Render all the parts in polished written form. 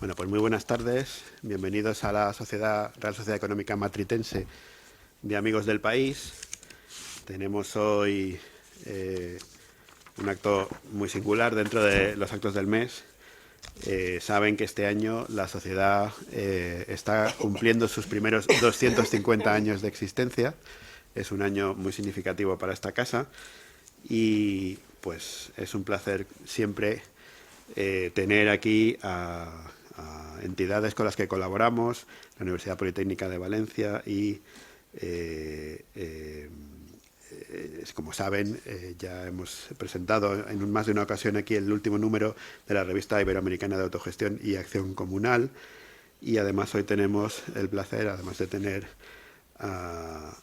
Bueno, pues muy buenas tardes. Bienvenidos a la Real Sociedad Económica Matritense de Amigos del País. Tenemos hoy un acto muy singular dentro de los actos del mes. Saben que este año la sociedad está cumpliendo sus primeros 250 años de existencia. Es un año muy significativo para esta casa y pues es un placer siempre tener aquí a entidades con las que colaboramos, la Universidad Politécnica de Valencia y como saben, ya hemos presentado en más de una ocasión aquí el último número de la revista iberoamericana de autogestión y acción comunal, y además hoy tenemos el placer, además de tener a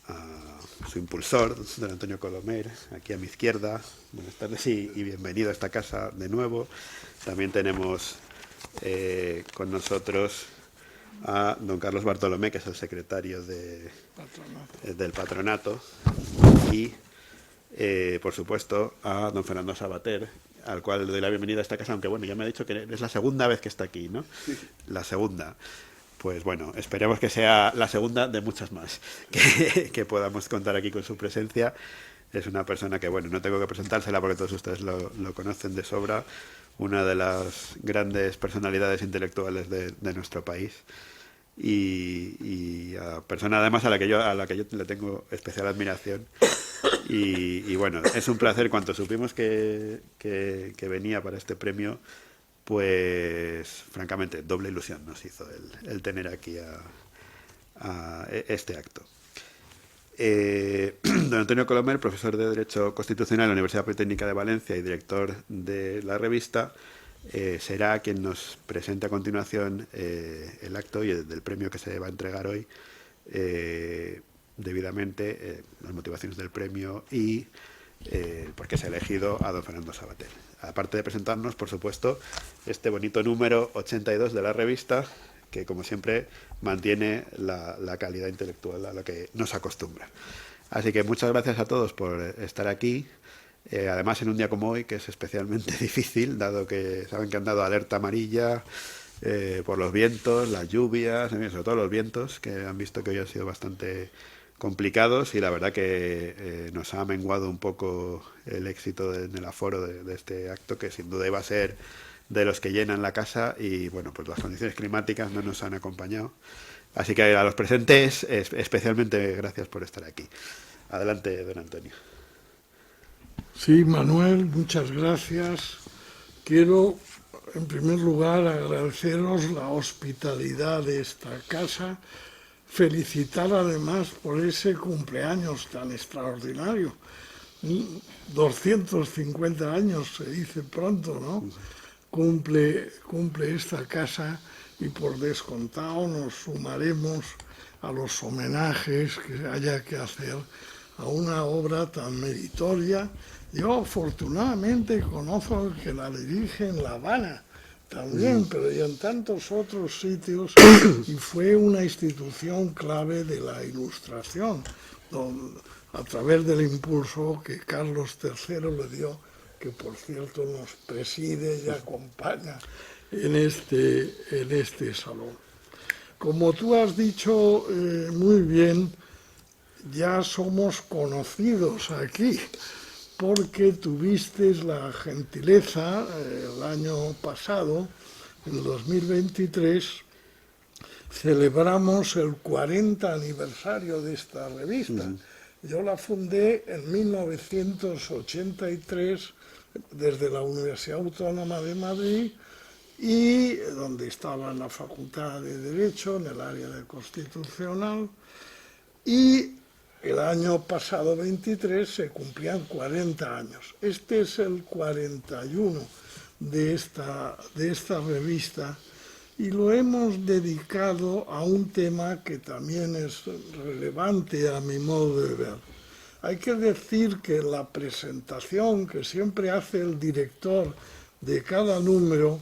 su impulsor, don Antonio Colomer, aquí a mi izquierda. Buenas tardes y bienvenido a esta casa de nuevo. También tenemos con nosotros a don Carlos Bartolomé, que es el secretario del patronato, y por supuesto a don Fernando Sabater, al cual le doy la bienvenida a esta casa, aunque bueno, ya me ha dicho que es la segunda vez que está aquí, ¿no? Sí. La segunda. Pues bueno, esperemos que sea la segunda de muchas más, que podamos contar aquí con su presencia. Es una persona que, bueno, no tengo que presentársela porque todos ustedes lo conocen de sobra, una de las grandes personalidades intelectuales de nuestro país y a persona además a la que yo le tengo especial admiración. Y bueno, es un placer. Cuando supimos que venía para este premio, pues francamente doble ilusión nos hizo el tener aquí a este acto. Don Antonio Colomer, profesor de Derecho Constitucional en la Universidad Politécnica de Valencia y director de la revista, será quien nos presente a continuación el acto y el premio que se va a entregar hoy, debidamente las motivaciones del premio y por qué se ha elegido a don Fernando Sabater. Aparte de presentarnos, por supuesto, este bonito número 82 de la revista, que como siempre mantiene la calidad intelectual a la que nos acostumbra. Así que muchas gracias a todos por estar aquí, además en un día como hoy, que es especialmente difícil, dado que saben que han dado alerta amarilla por los vientos, las lluvias, sobre todo los vientos, que han visto que hoy han sido bastante complicados, y la verdad que nos ha menguado un poco el éxito en el aforo de este acto, que sin duda iba a ser de los que llenan la casa, y bueno, pues las condiciones climáticas no nos han acompañado. Así que a los presentes, especialmente gracias por estar aquí. Adelante, don Antonio. Sí, Manuel, muchas gracias. Quiero, en primer lugar, agradeceros la hospitalidad de esta casa, felicitar además por ese cumpleaños tan extraordinario. 250 años, se dice pronto, ¿no? Cumple esta casa, y por descontado nos sumaremos a los homenajes que haya que hacer a una obra tan meritoria. Yo afortunadamente conozco que la dirige en La Habana también, pero y en tantos otros sitios, y fue una institución clave de la Ilustración, a través del impulso que Carlos III le dio, que por cierto nos preside y acompaña en este salón. Como tú has dicho muy bien, ya somos conocidos aquí, porque tuviste la gentileza el año pasado, en el 2023, celebramos el 40 aniversario de esta revista. Yo la fundé en 1983 desde la Universidad Autónoma de Madrid, y donde estaba en la Facultad de Derecho, en el área de Constitucional, y el año pasado, 23, se cumplían 40 años. Este es el 41 de esta revista, y lo hemos dedicado a un tema que también es relevante a mi modo de ver. Hay que decir que la presentación que siempre hace el director de cada número,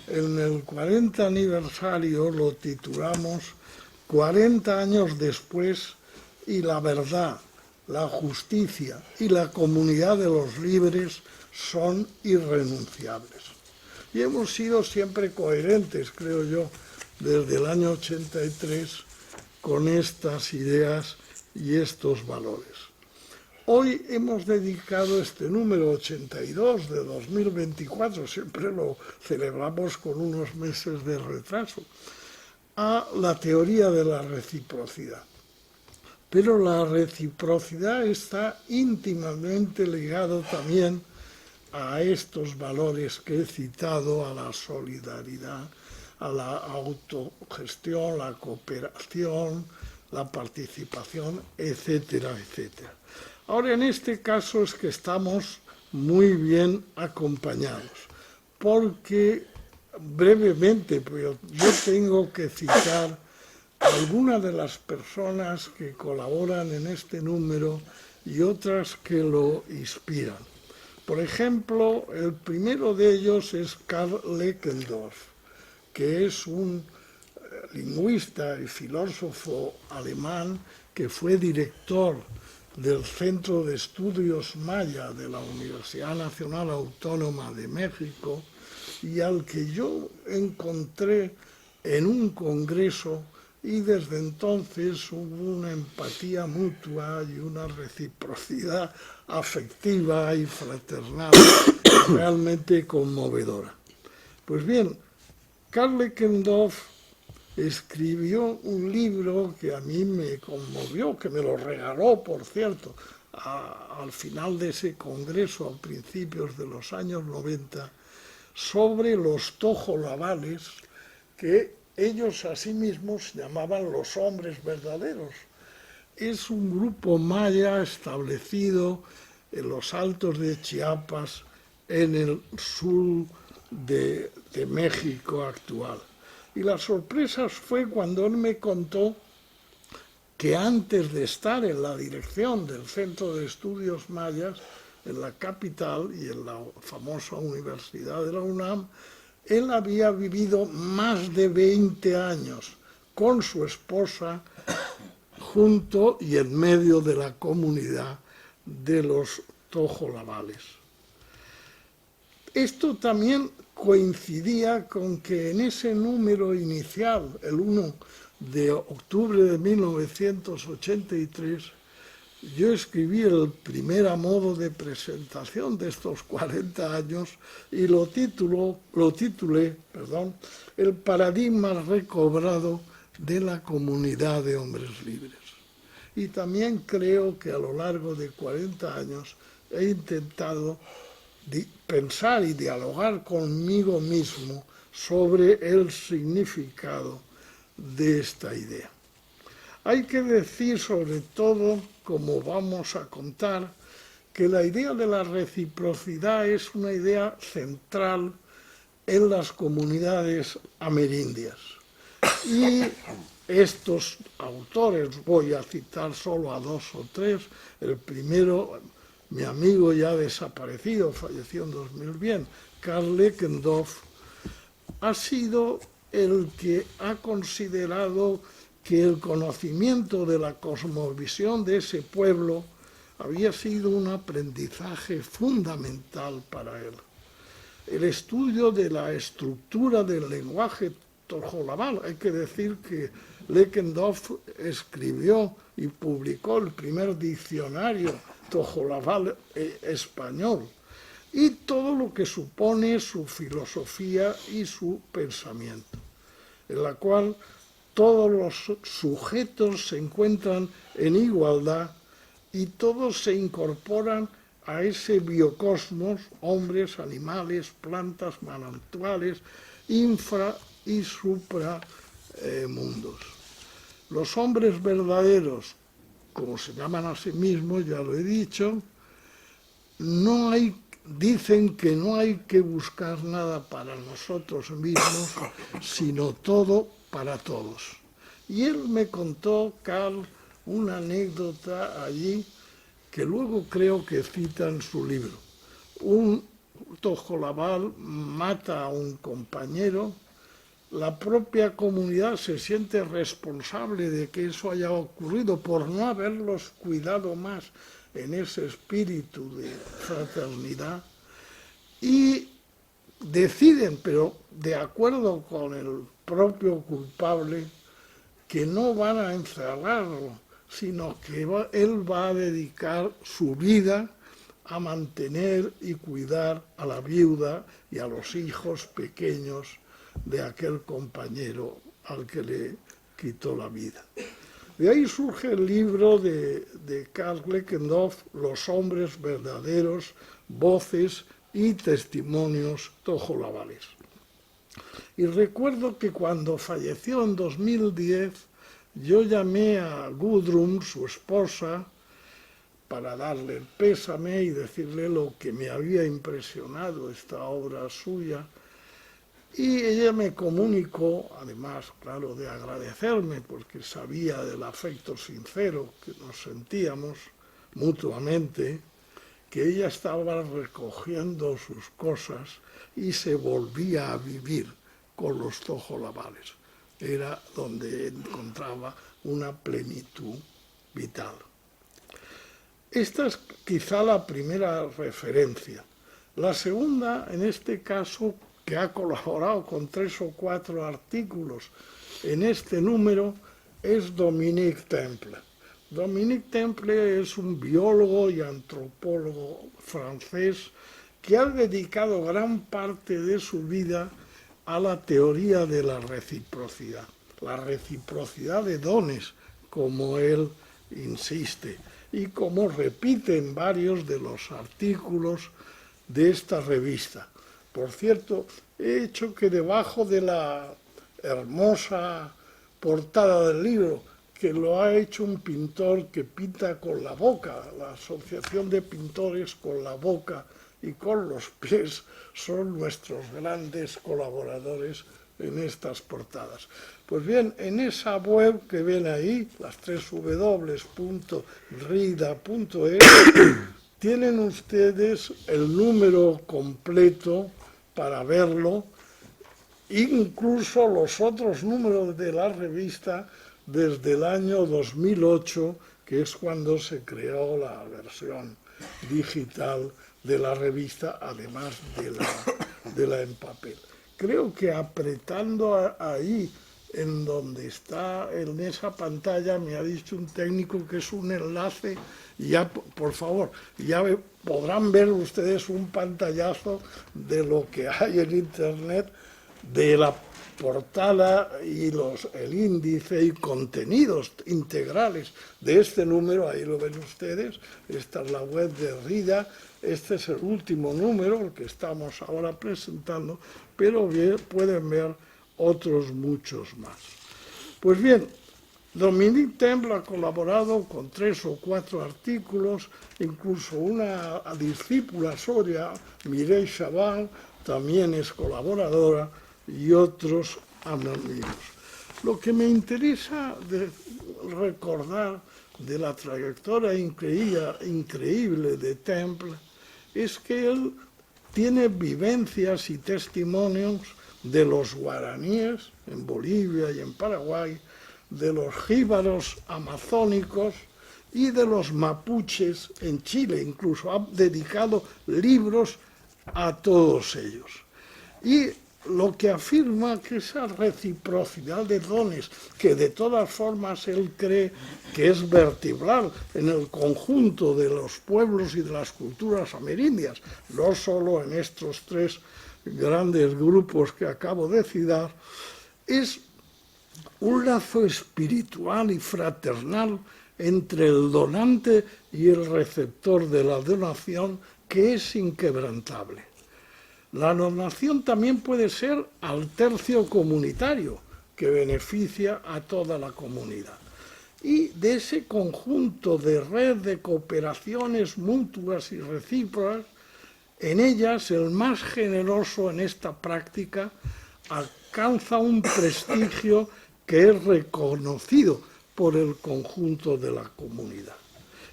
en el 40 aniversario lo titulamos 40 años después y la verdad, la justicia y la comunidad de los libres son irrenunciables. Y hemos sido siempre coherentes, creo yo, desde el año 83 con estas ideas y estos valores. Hoy hemos dedicado este número 82 de 2024, siempre lo celebramos con unos meses de retraso, a la teoría de la reciprocidad. Pero la reciprocidad está íntimamente ligado también a estos valores que he citado, a la solidaridad, a la autogestión, la cooperación, la participación, etcétera, etcétera. Ahora, en este caso es que estamos muy bien acompañados, porque brevemente, pues yo tengo que citar algunas de las personas que colaboran en este número y otras que lo inspiran. Por ejemplo, el primero de ellos es Karl Leckendorf, que es un lingüista y filósofo alemán que fue director del Centro de Estudios Maya de la Universidad Nacional Autónoma de México y al que yo encontré en un congreso, y desde entonces hubo una empatía mutua y una reciprocidad afectiva y fraternal realmente conmovedora. Pues bien, Karl Leckendorf escribió un libro que a mí me conmovió, que me lo regaló, por cierto, al final de ese congreso, a principios de los años 90, sobre los tojolabales, que ellos a sí mismos llamaban los hombres verdaderos. Es un grupo maya establecido en los altos de Chiapas, en el sur de México actual. Y la sorpresa fue cuando él me contó que antes de estar en la dirección del Centro de Estudios Mayas, en la capital y en la famosa Universidad de la UNAM, él había vivido más de 20 años con su esposa junto y en medio de la comunidad de los tojolabales. Esto también coincidía con que en ese número inicial, el 1 de octubre de 1983, yo escribí el primer a modo de presentación de estos 40 años y lo titulé, El paradigma recobrado de la comunidad de hombres libres. Y también creo que a lo largo de 40 años he intentado pensar y dialogar conmigo mismo sobre el significado de esta idea. Hay que decir, sobre todo, como vamos a contar, que la idea de la reciprocidad es una idea central en las comunidades amerindias. Y estos autores, voy a citar solo a 2 o 3, el primero, mi amigo ya desaparecido, falleció en 2000, Karl Leckendorf, ha sido el que ha considerado que el conocimiento de la cosmovisión de ese pueblo había sido un aprendizaje fundamental para él. El estudio de la estructura del lenguaje tojolabal, hay que decir que Leckendorf escribió y publicó el primer diccionario tojolabal español, y todo lo que supone su filosofía y su pensamiento, en la cual todos los sujetos se encuentran en igualdad y todos se incorporan a ese biocosmos, hombres, animales, plantas, manantiales, infra y supramundos. Los hombres verdaderos, como se llaman a sí mismos, ya lo he dicho, dicen que no hay que buscar nada para nosotros mismos, sino todo para todos. Y él me contó, Karl, una anécdota allí que luego creo que cita en su libro. Un tojolabal mata a un compañero, la propia comunidad se siente responsable de que eso haya ocurrido por no haberlos cuidado más en ese espíritu de fraternidad, y deciden, pero de acuerdo con el propio culpable, que no van a encerrarlo, sino que él va a dedicar su vida a mantener y cuidar a la viuda y a los hijos pequeños de aquel compañero al que le quitó la vida. De ahí surge el libro de Karl Leckendorf, Los hombres verdaderos, voces y testimonios tojolabales. Y recuerdo que cuando falleció en 2010, yo llamé a Gudrun, su esposa, para darle el pésame y decirle lo que me había impresionado esta obra suya. Y ella me comunicó, además, claro, de agradecerme, porque sabía del afecto sincero que nos sentíamos mutuamente, que ella estaba recogiendo sus cosas y se volvía a vivir con los tojolabales. Era donde encontraba una plenitud vital. Esta es quizá la primera referencia. La segunda, en este caso, que ha colaborado con 3 o 4 artículos en este número, es Dominique Temple. Dominique Temple es un biólogo y antropólogo francés que ha dedicado gran parte de su vida a la teoría de la reciprocidad de dones, como él insiste, y como repite en varios de los artículos de esta revista. Por cierto, he hecho que debajo de la hermosa portada del libro, que lo ha hecho un pintor que pinta con la boca, la Asociación de Pintores con la Boca y con los Pies son nuestros grandes colaboradores en estas portadas. Pues bien, en esa web que ven ahí, las 3 www.rida.es, tienen ustedes el número completo para verlo, incluso los otros números de la revista desde el año 2008, que es cuando se creó la versión digital de la revista, además de la en papel. Creo que apretando ahí, en donde está, en esa pantalla, me ha dicho un técnico que es un enlace, y ya, por favor, ya podrán ver ustedes un pantallazo de lo que hay en Internet, de la portada y el índice y contenidos integrales de este número. Ahí lo ven ustedes, esta es la web de RIDA, este es el último número, el que estamos ahora presentando, pero pueden ver otros muchos más. Pues bien, Dominique Temple ha colaborado con 3 o 4 artículos, incluso una discípula suya, Mireille Chaval, también es colaboradora, y otros anónimos. Lo que me interesa recordar de la trayectoria increíble de Temple es que él tiene vivencias y testimonios de los guaraníes en Bolivia y en Paraguay, de los jíbaros amazónicos y de los mapuches en Chile. Incluso ha dedicado libros a todos ellos. Y lo que afirma que esa reciprocidad de dones, que de todas formas él cree que es vertebral en el conjunto de los pueblos y de las culturas amerindias, no solo en estos 3 grandes grupos que acabo de citar, es un lazo espiritual y fraternal entre el donante y el receptor de la donación que es inquebrantable. La donación también puede ser al tercio comunitario, que beneficia a toda la comunidad. Y de ese conjunto de red de cooperaciones mutuas y recíprocas, en ellas el más generoso en esta práctica alcanza un prestigio que es reconocido por el conjunto de la comunidad.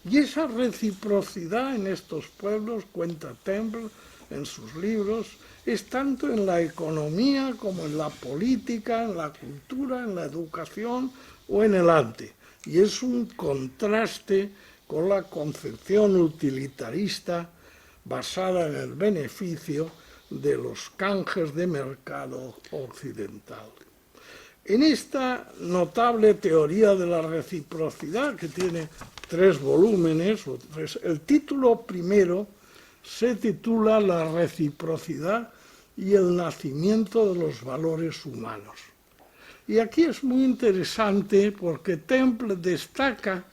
Y esa reciprocidad en estos pueblos, cuenta Temple en sus libros, es tanto en la economía como en la política, en la cultura, en la educación o en el arte. Y es un contraste con la concepción utilitarista basada en el beneficio de los canjes de mercado occidental. En esta notable teoría de la reciprocidad, que tiene 3 volúmenes, el título primero se titula La reciprocidad y el nacimiento de los valores humanos. Y aquí es muy interesante porque Temple destaca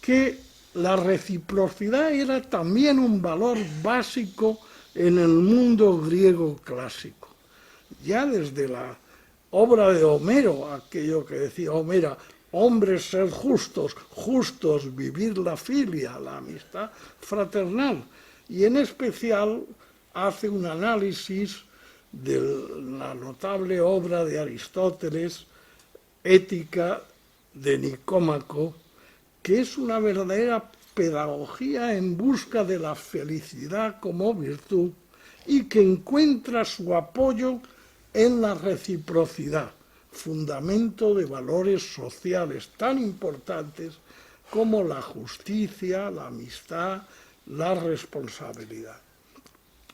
que la reciprocidad era también un valor básico en el mundo griego clásico. Ya desde la obra de Homero, aquello que decía Homero, hombres ser justos, justos vivir la filia, la amistad fraternal, y en especial hace un análisis de la notable obra de Aristóteles, Ética de Nicómaco, que es una verdadera pedagogía en busca de la felicidad como virtud y que encuentra su apoyo en la reciprocidad, fundamento de valores sociales tan importantes como la justicia, la amistad, la responsabilidad.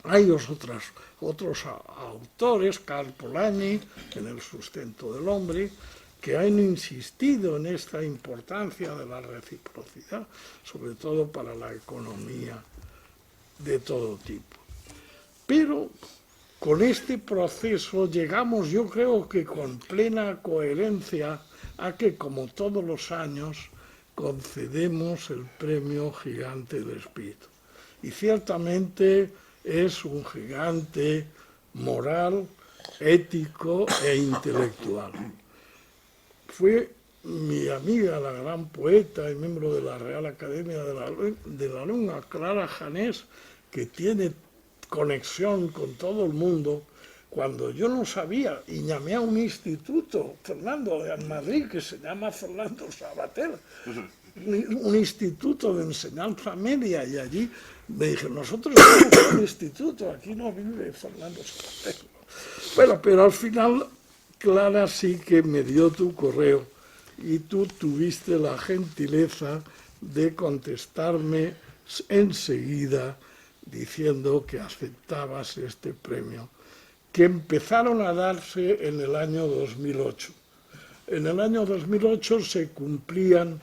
Hay otros autores, Karl Polanyi, en El sustento del hombre, que han insistido en esta importancia de la reciprocidad, sobre todo para la economía de todo tipo. Pero con este proceso llegamos, yo creo que con plena coherencia, a que, como todos los años, concedemos el premio Gigante del Espíritu. Y ciertamente es un gigante moral, ético e intelectual. Fue mi amiga, la gran poeta y miembro de la Real Academia de la Lengua, Clara Janés, que tiene conexión con todo el mundo, cuando yo no sabía, y llamé a un instituto, Fernando, en Madrid, que se llama Fernando Sabater, un instituto de enseñanza media, y allí me dije, nosotros somos un instituto, aquí no vive Fernando Sabater. Bueno, pero al final Clara sí que me dio tu correo y tú tuviste la gentileza de contestarme enseguida diciendo que aceptabas este premio, que empezaron a darse en el año 2008. En el año 2008 se cumplían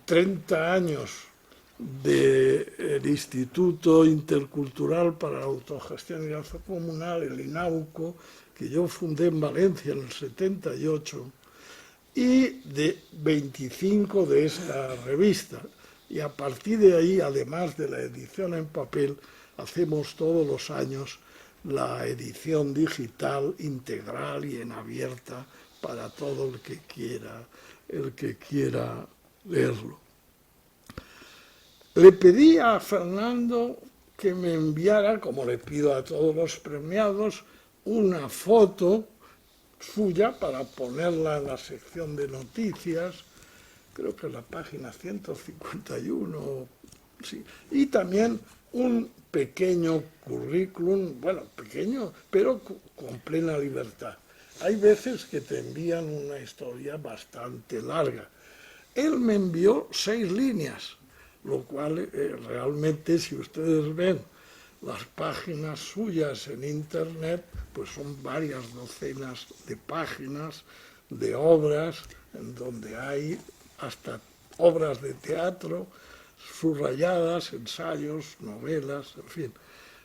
30 años del Instituto Intercultural para la Autogestión y la Acción Comunal, el INAUCO, que yo fundé en Valencia en el 78, y de 25 de esta revista. Y a partir de ahí, además de la edición en papel, hacemos todos los años la edición digital integral y en abierta para todo el que quiera leerlo. Le pedí a Fernando que me enviara, como le pido a todos los premiados, una foto suya para ponerla en la sección de noticias, creo que en la página 151, sí, y también un pequeño currículum, bueno, pequeño, pero con plena libertad. Hay veces que te envían una historia bastante larga. Él me envió 6 líneas, lo cual realmente, si ustedes ven las páginas suyas en Internet, pues son varias docenas de páginas de obras, en donde hay hasta obras de teatro, subrayadas, ensayos, novelas, en fin.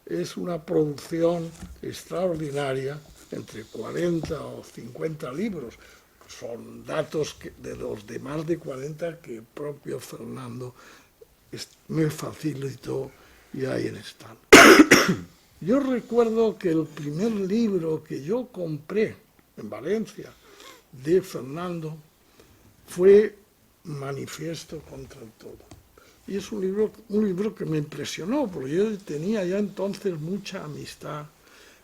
Es una producción extraordinaria, entre 40 o 50 libros. Son datos de los de más de 40 que el propio Fernando me facilitó y ahí están. Yo recuerdo que el primer libro que yo compré en Valencia de Fernando fue Manifiesto contra el Todo. Y es un libro que me impresionó, porque yo tenía ya entonces mucha amistad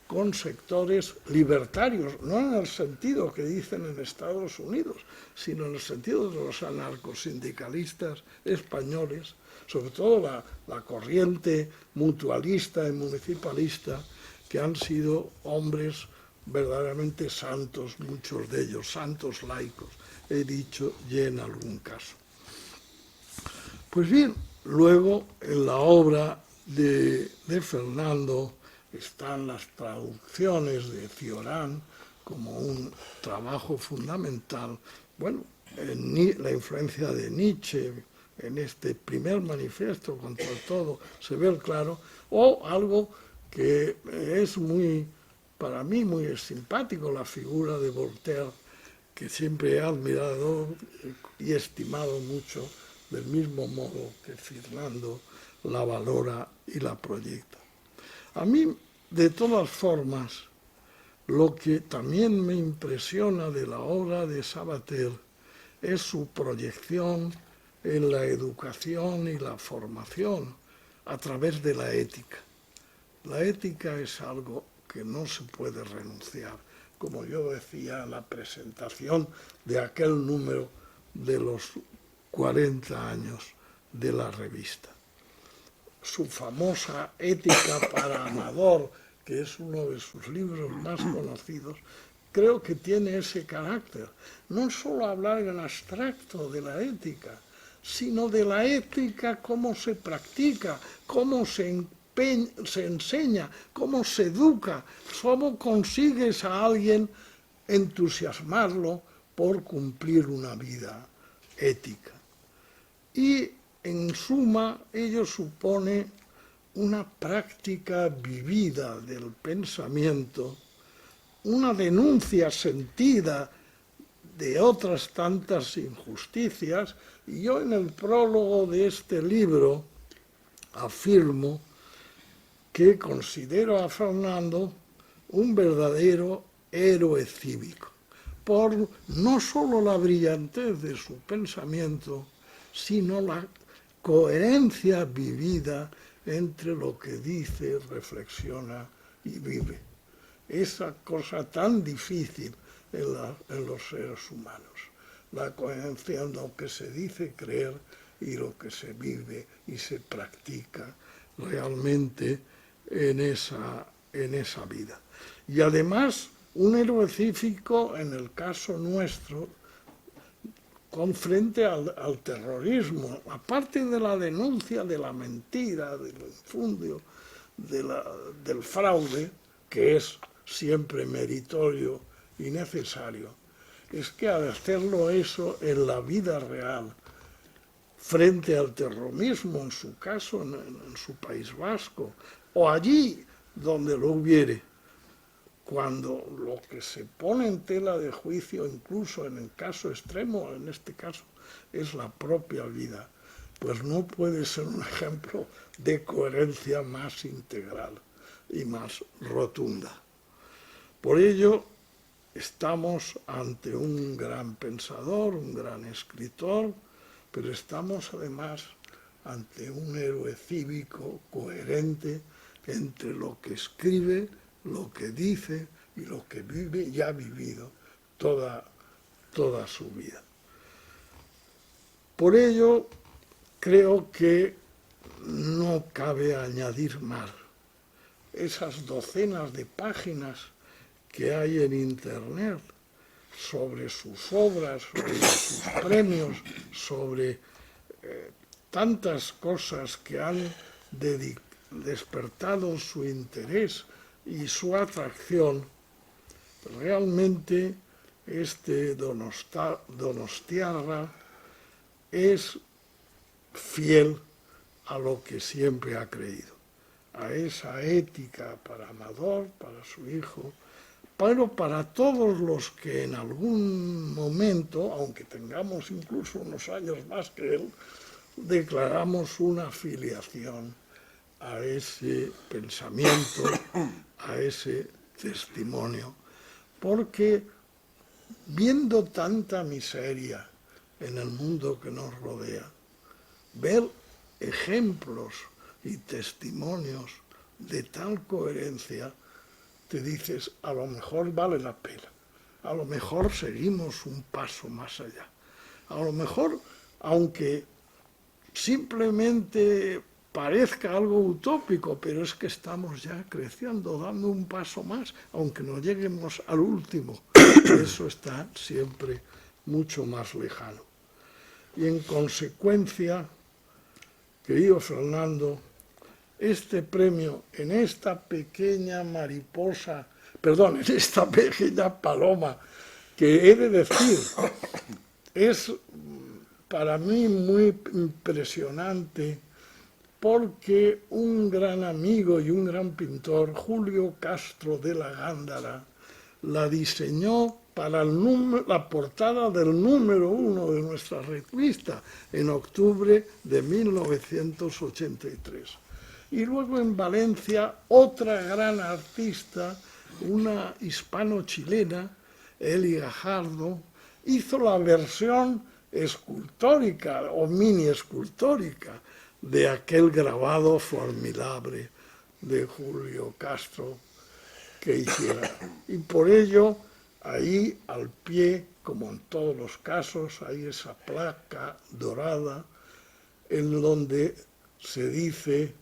con sectores libertarios, no en el sentido que dicen en Estados Unidos, sino en el sentido de los anarcosindicalistas españoles, sobre todo la corriente mutualista y municipalista, que han sido hombres verdaderamente santos, muchos de ellos, santos laicos, he dicho, y en algún caso. Pues bien, luego en la obra de Fernando, están las traducciones de Cioran como un trabajo fundamental. Bueno, la influencia de Nietzsche en este primer manifiesto contra todo se ve claro, o algo que es para mí muy simpático, la figura de Voltaire, que siempre he admirado y estimado mucho, del mismo modo que Fernando la valora y la proyecta. A mí, de todas formas, lo que también me impresiona de la obra de Sabater es su proyección en la educación y la formación a través de la ética. La ética es algo que no se puede renunciar, como yo decía en la presentación de aquel número de los 40 años de la revista. Su famosa Ética para Amador, que es uno de sus libros más conocidos, creo que tiene ese carácter. No solo hablar en abstracto de la ética, sino de la ética, cómo se practica, cómo se enseña, cómo se educa, cómo consigues a alguien entusiasmarlo por cumplir una vida ética. Y en suma, ello supone una práctica vivida del pensamiento, una denuncia sentida de otras tantas injusticias, y yo en el prólogo de este libro afirmo que considero a Fernando un verdadero héroe cívico, por no solo la brillantez de su pensamiento, sino la coherencia vivida entre lo que dice, reflexiona y vive. Esa cosa tan difícil en los seres humanos, la coherencia en lo que se dice creer y lo que se vive y se practica realmente en esa vida. Y además, un héroe cívico, en el caso nuestro, con frente al terrorismo, aparte de la denuncia de la mentira, del infundio, del fraude, que es siempre meritorio y necesario, es que al hacerlo eso en la vida real, frente al terrorismo, en su caso, en su País Vasco, o allí donde lo hubiere, cuando lo que se pone en tela de juicio, incluso en el caso extremo, en este caso, es la propia vida, pues no puede ser un ejemplo de coherencia más integral y más rotunda. Por ello, estamos ante un gran pensador, un gran escritor, pero estamos además ante un héroe cívico coherente entre lo que escribe, lo que dice y lo que vive y ha vivido toda su vida. Por ello, creo que no cabe añadir más. Esas docenas de páginas que hay en Internet sobre sus obras, sobre sus premios, sobre tantas cosas que han despertado su interés y su atracción, realmente este Donostiarra es fiel a lo que siempre ha creído, a esa ética para Amador, para su hijo, pero para todos los que en algún momento, aunque tengamos incluso unos años más que él, declaramos una filiación a ese pensamiento, a ese testimonio, porque viendo tanta miseria en el mundo que nos rodea, ver ejemplos y testimonios de tal coherencia, te dices, a lo mejor vale la pena, a lo mejor seguimos un paso más allá, a lo mejor, aunque simplemente parezca algo utópico, pero es que estamos ya creciendo, dando un paso más, aunque no lleguemos al último, eso está siempre mucho más lejano. Y en consecuencia, querido Fernando, este premio en esta pequeña mariposa, perdón, en esta pequeña paloma, que he de decir, es para mí muy impresionante porque un gran amigo y un gran pintor, Julio Castro de la Gándara, la diseñó para la portada del número 1 de nuestra revista en octubre de 1983. Y luego en Valencia, otra gran artista, una hispano-chilena, Eli Gajardo, hizo la versión escultórica o mini escultórica de aquel grabado formidable de Julio Castro que hiciera. Y por ello, ahí al pie, como en todos los casos, hay esa placa dorada en donde se dice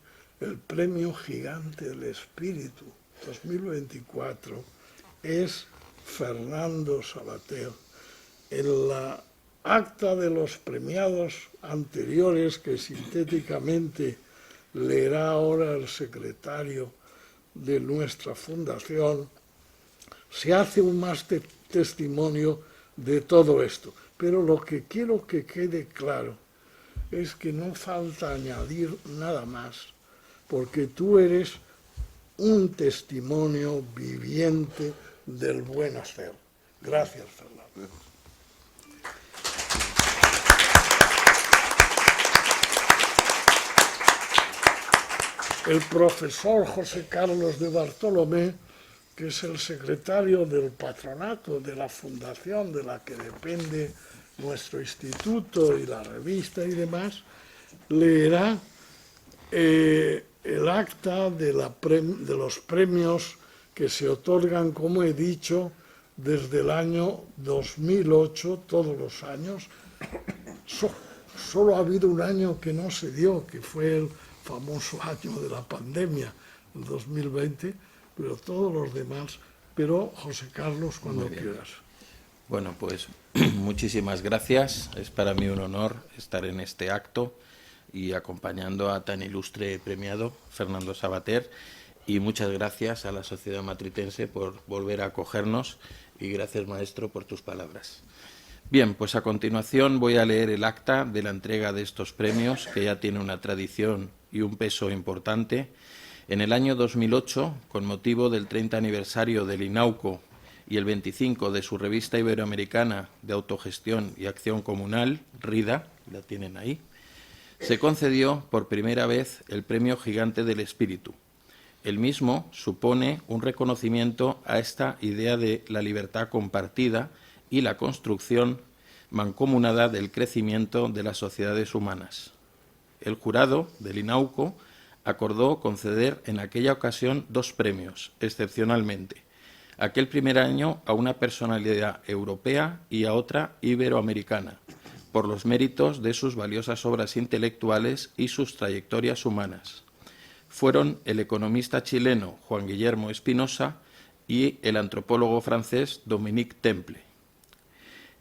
el Premio Gigante del Espíritu 2024 es Fernando Sabater. En la acta de los premiados anteriores, que sintéticamente leerá ahora el secretario de nuestra fundación, se hace un más testimonio de todo esto. Pero lo que quiero que quede claro es que no falta añadir nada más, porque tú eres un testimonio viviente del buen hacer. Gracias, Fernando. El profesor José Carlos de Bartolomé, que es el secretario del patronato de la fundación de la que depende nuestro instituto y la revista y demás, leerá el acta de los premios que se otorgan, como he dicho, desde el año 2008, todos los años. Solo ha habido un año que no se dio, que fue el famoso año de la pandemia, el 2020, pero todos los demás. Pero, José Carlos, cuando quieras. Bueno, pues muchísimas gracias. Es para mí un honor estar en este acto y acompañando a tan ilustre premiado, Fernando Sabater, y muchas gracias a la Sociedad Matritense por volver a acogernos y gracias, maestro, por tus palabras. Bien, pues a continuación voy a leer el acta de la entrega de estos premios, que ya tiene una tradición y un peso importante. En el año 2008, con motivo del 30 aniversario del INAUCO y el 25 de su revista iberoamericana de autogestión y acción comunal, RIDA, la tienen ahí, se concedió por primera vez el Premio Gigante del Espíritu. El mismo supone un reconocimiento a esta idea de la libertad compartida y la construcción mancomunada del crecimiento de las sociedades humanas. El jurado del INAUCO acordó conceder en aquella ocasión 2 premios, excepcionalmente. Aquel primer año a una personalidad europea y a otra iberoamericana, por los méritos de sus valiosas obras intelectuales y sus trayectorias humanas. Fueron el economista chileno Juan Guillermo Espinosa y el antropólogo francés Dominique Temple.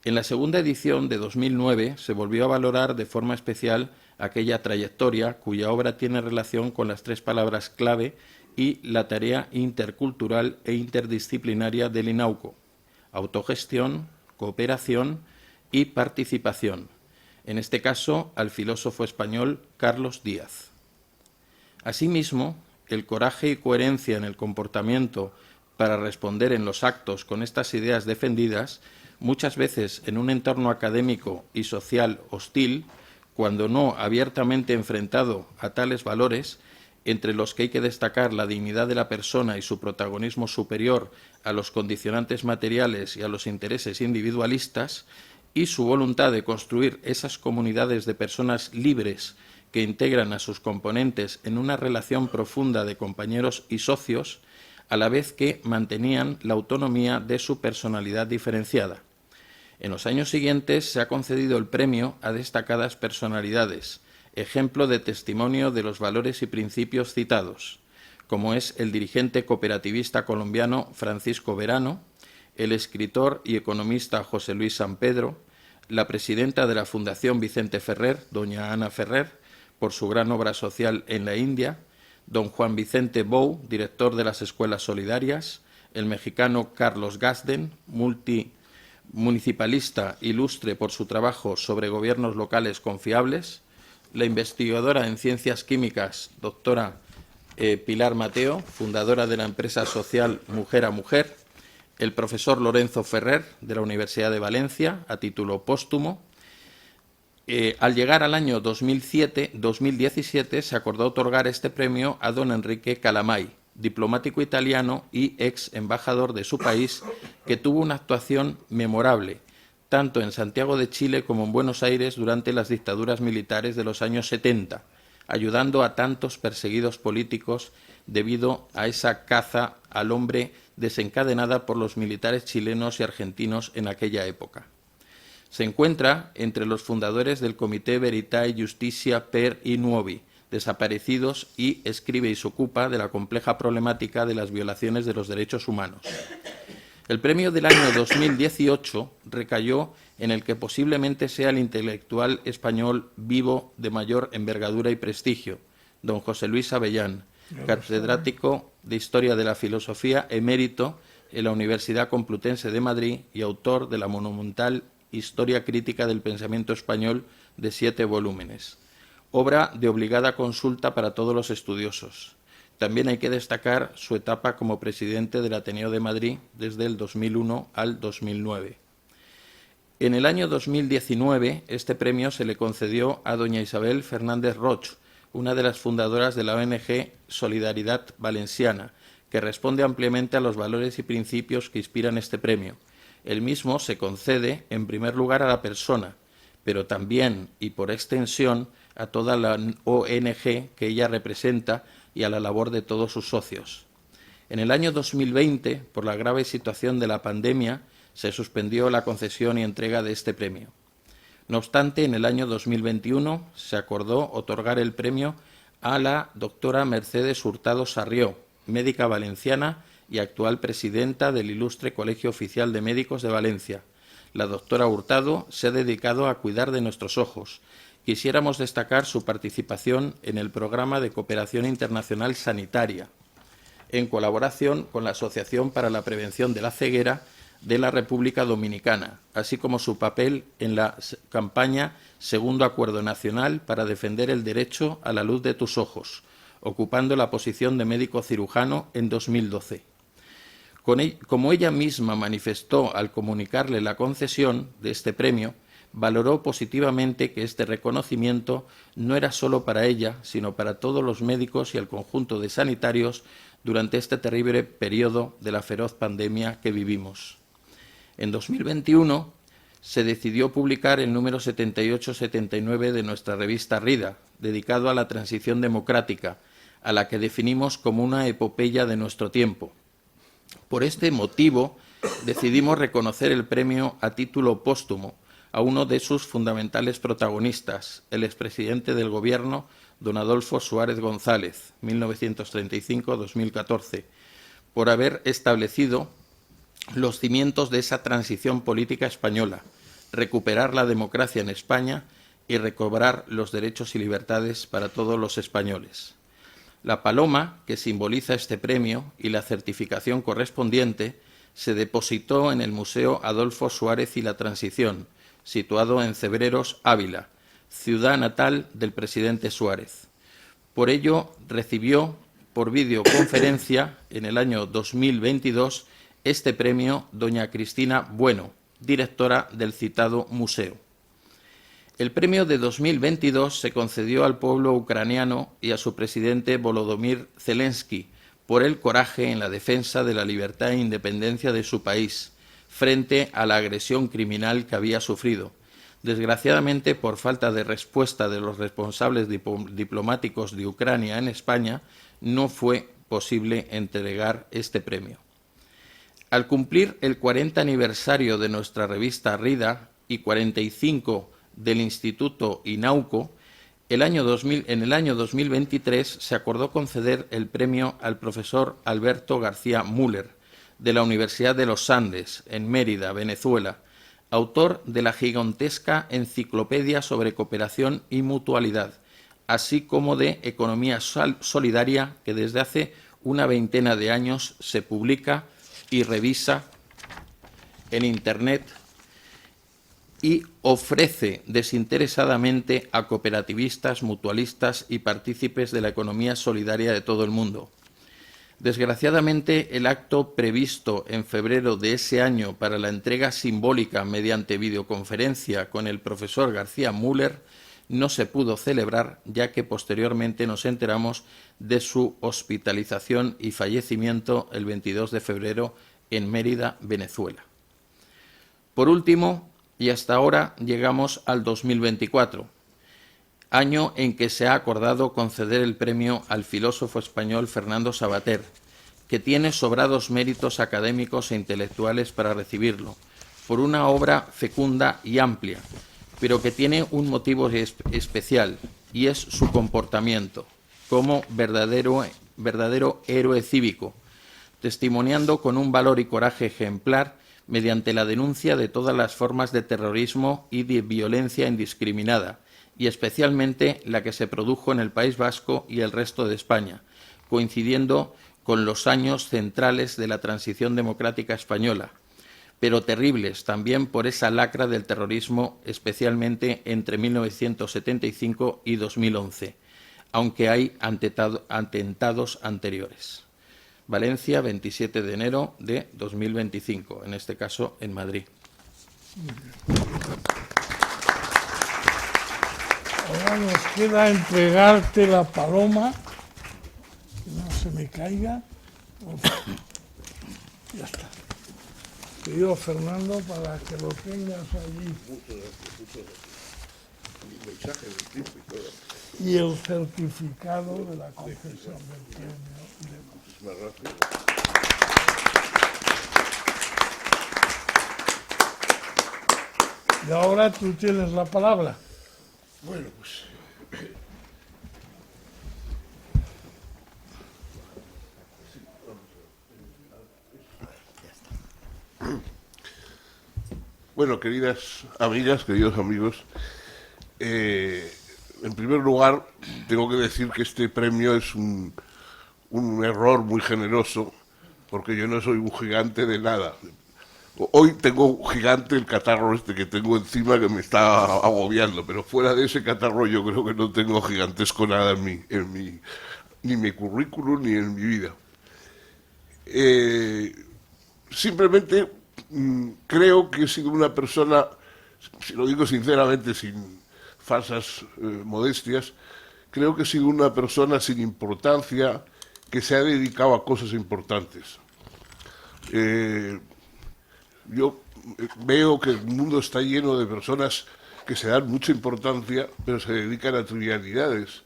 En la segunda edición de 2009 se volvió a valorar de forma especial aquella trayectoria cuya obra tiene relación con las 3 palabras clave y la tarea intercultural e interdisciplinaria del INAUCO: autogestión, cooperación y participación. En este caso, al filósofo español Carlos Díaz. Asimismo, el coraje y coherencia en el comportamiento para responder en los actos con estas ideas defendidas, muchas veces en un entorno académico y social hostil, cuando no abiertamente enfrentado a tales valores, entre los que hay que destacar la dignidad de la persona y su protagonismo superior a los condicionantes materiales y a los intereses individualistas, y su voluntad de construir esas comunidades de personas libres que integran a sus componentes en una relación profunda de compañeros y socios, a la vez que mantenían la autonomía de su personalidad diferenciada. En los años siguientes se ha concedido el premio a destacadas personalidades, ejemplo de testimonio de los valores y principios citados, como es el dirigente cooperativista colombiano Francisco Verano, el escritor y economista José Luis Sampedro, la presidenta de la Fundación Vicente Ferrer, doña Ana Ferrer, por su gran obra social en la India, don Juan Vicente Bou, director de las Escuelas Solidarias, el mexicano Carlos Gazden, municipalista ilustre por su trabajo sobre gobiernos locales confiables, la investigadora en ciencias químicas, doctora Pilar Mateo, fundadora de la empresa social Mujer a Mujer, el profesor Lorenzo Ferrer, de la Universidad de Valencia, a título póstumo. Al llegar al año 2017, se acordó otorgar este premio a don Enrique Calamai, diplomático italiano y ex embajador de su país, que tuvo una actuación memorable, tanto en Santiago de Chile como en Buenos Aires durante las dictaduras militares de los años 70, ayudando a tantos perseguidos políticos debido a esa caza al hombre desencadenada por los militares chilenos y argentinos en aquella época. Se encuentra entre los fundadores del Comité Veritae Justitia per i Nuovi, desaparecidos, y escribe y se ocupa de la compleja problemática de las violaciones de los derechos humanos. El premio del año 2018 recayó en el que posiblemente sea el intelectual español vivo de mayor envergadura y prestigio, don José Luis Avellán, catedrático de Historia de la Filosofía emérito en la Universidad Complutense de Madrid y autor de la monumental Historia Crítica del Pensamiento Español de 7 volúmenes, obra de obligada consulta para todos los estudiosos. También hay que destacar su etapa como presidente del Ateneo de Madrid desde el 2001 al 2009. En el año 2019, este premio se le concedió a doña Isabel Fernández Roch, una de las fundadoras de la ONG Solidaridad Valenciana, que responde ampliamente a los valores y principios que inspiran este premio. El mismo se concede, en primer lugar, a la persona, pero también, y por extensión, a toda la ONG que ella representa y a la labor de todos sus socios. En el año 2020, por la grave situación de la pandemia, se suspendió la concesión y entrega de este premio. No obstante, en el año 2021 se acordó otorgar el premio a la doctora Mercedes Hurtado Sarrió, médica valenciana y actual presidenta del Ilustre Colegio Oficial de Médicos de Valencia. La doctora Hurtado se ha dedicado a cuidar de nuestros ojos. Quisiéramos destacar su participación en el Programa de Cooperación Internacional Sanitaria, en colaboración con la Asociación para la Prevención de la Ceguera de la República Dominicana, así como su papel en la campaña Segundo Acuerdo Nacional para defender el derecho a la luz de tus ojos, ocupando la posición de médico cirujano en 2012. Como ella misma manifestó al comunicarle la concesión de este premio, valoró positivamente que este reconocimiento no era solo para ella, sino para todos los médicos y el conjunto de sanitarios durante este terrible periodo de la feroz pandemia que vivimos. En 2021 se decidió publicar el número 78-79 de nuestra revista Rida, dedicado a la transición democrática, a la que definimos como una epopeya de nuestro tiempo. Por este motivo, decidimos reconocer el premio a título póstumo a uno de sus fundamentales protagonistas, el expresidente del Gobierno, don Adolfo Suárez González, 1935-2014, por haber establecido los cimientos de esa transición política española, recuperar la democracia en España y recobrar los derechos y libertades para todos los españoles. La paloma, que simboliza este premio, y la certificación correspondiente, se depositó en el Museo Adolfo Suárez y la Transición, situado en Cebreros, Ávila, ciudad natal del presidente Suárez. Por ello, recibió por videoconferencia en el año 2022 este premio doña Cristina Bueno, directora del citado museo. El premio de 2022 se concedió al pueblo ucraniano y a su presidente Volodymyr Zelensky por el coraje en la defensa de la libertad e independencia de su país frente a la agresión criminal que había sufrido. Desgraciadamente, por falta de respuesta de los responsables diplomáticos de Ucrania en España, no fue posible entregar este premio. Al cumplir el 40 aniversario de nuestra revista Rida y 45 del Instituto Inauco, en el año 2023 se acordó conceder el premio al profesor Alberto García Müller, de la Universidad de los Andes, en Mérida, Venezuela, autor de la gigantesca enciclopedia sobre cooperación y mutualidad, así como de economía solidaria, que desde hace una veintena de años se publica y revisa en Internet y ofrece desinteresadamente a cooperativistas, mutualistas y partícipes de la economía solidaria de todo el mundo. Desgraciadamente, el acto previsto en febrero de ese año para la entrega simbólica mediante videoconferencia con el profesor García Müller no se pudo celebrar, ya que posteriormente nos enteramos de su hospitalización y fallecimiento el 22 de febrero en Mérida, Venezuela. Por último, y hasta ahora llegamos al 2024, año en que se ha acordado conceder el premio al filósofo español Fernando Savater, que tiene sobrados méritos académicos e intelectuales para recibirlo, por una obra fecunda y amplia, pero que tiene un motivo especial, y es su comportamiento como verdadero héroe cívico, testimoniando con un valor y coraje ejemplar mediante la denuncia de todas las formas de terrorismo y de violencia indiscriminada, y especialmente la que se produjo en el País Vasco y el resto de España, coincidiendo con los años centrales de la transición democrática española, pero terribles también por esa lacra del terrorismo, especialmente entre 1975 y 2011, aunque hay atentados anteriores. Valencia, 27 de enero de 2025, en este caso en Madrid. Ahora nos queda entregarte la paloma, que no se me caiga. Ya está. Querido Fernando, para que lo tengas allí. Y el certificado de la concesión del premio y demás. Y ahora tú tienes la palabra. Bueno, pues bueno, queridas amigas, queridos amigos, en primer lugar tengo que decir que este premio es un error muy generoso, porque yo no soy un gigante de nada. Hoy tengo un gigante, el catarro este que tengo encima, que me está agobiando, pero fuera de ese catarro yo creo que no tengo gigantesco nada ni en mi currículum ni en mi vida. Simplemente creo que he sido una persona, si lo digo sinceramente, sin falsas modestias, creo que he sido una persona sin importancia que se ha dedicado a cosas importantes. Yo veo que el mundo está lleno de personas que se dan mucha importancia, pero se dedican a trivialidades.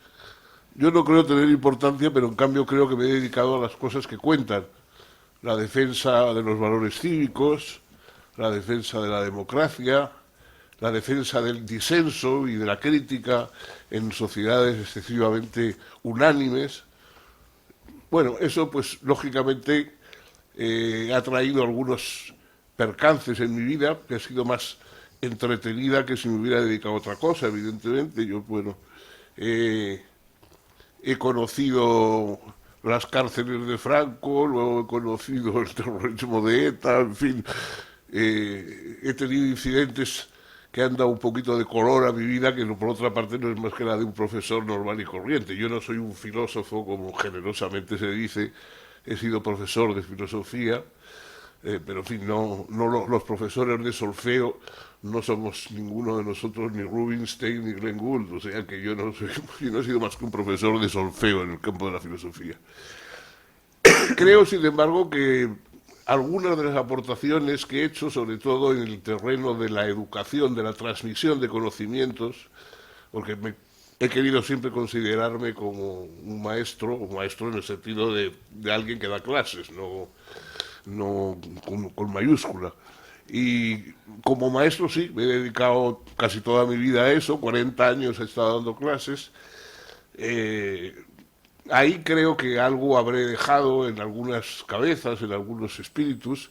Yo no creo tener importancia, pero en cambio creo que me he dedicado a las cosas que cuentan. La defensa de los valores cívicos, la defensa de la democracia, la defensa del disenso y de la crítica en sociedades excesivamente unánimes. Bueno, eso pues lógicamente ha traído algunos percances en mi vida, que ha sido más entretenida que si me hubiera dedicado a otra cosa, evidentemente. Yo, bueno, he conocido las cárceles de Franco, luego he conocido el terrorismo de ETA, en fin, he tenido incidentes que han dado un poquito de color a mi vida, que por otra parte no es más que la de un profesor normal y corriente. Yo no soy un filósofo, como generosamente se dice, he sido profesor de filosofía, pero en fin, los profesores de solfeo no somos ninguno de nosotros ni Rubinstein ni Glenn Gould, o sea que yo no he sido más que un profesor de solfeo en el campo de la filosofía. Creo, sin embargo, que algunas de las aportaciones que he hecho, sobre todo en el terreno de la educación, de la transmisión de conocimientos, porque he querido siempre considerarme como un maestro en el sentido de alguien que da clases, no con mayúscula. Y como maestro sí, me he dedicado casi toda mi vida a eso, 40 años he estado dando clases. Ahí creo que algo habré dejado en algunas cabezas, en algunos espíritus,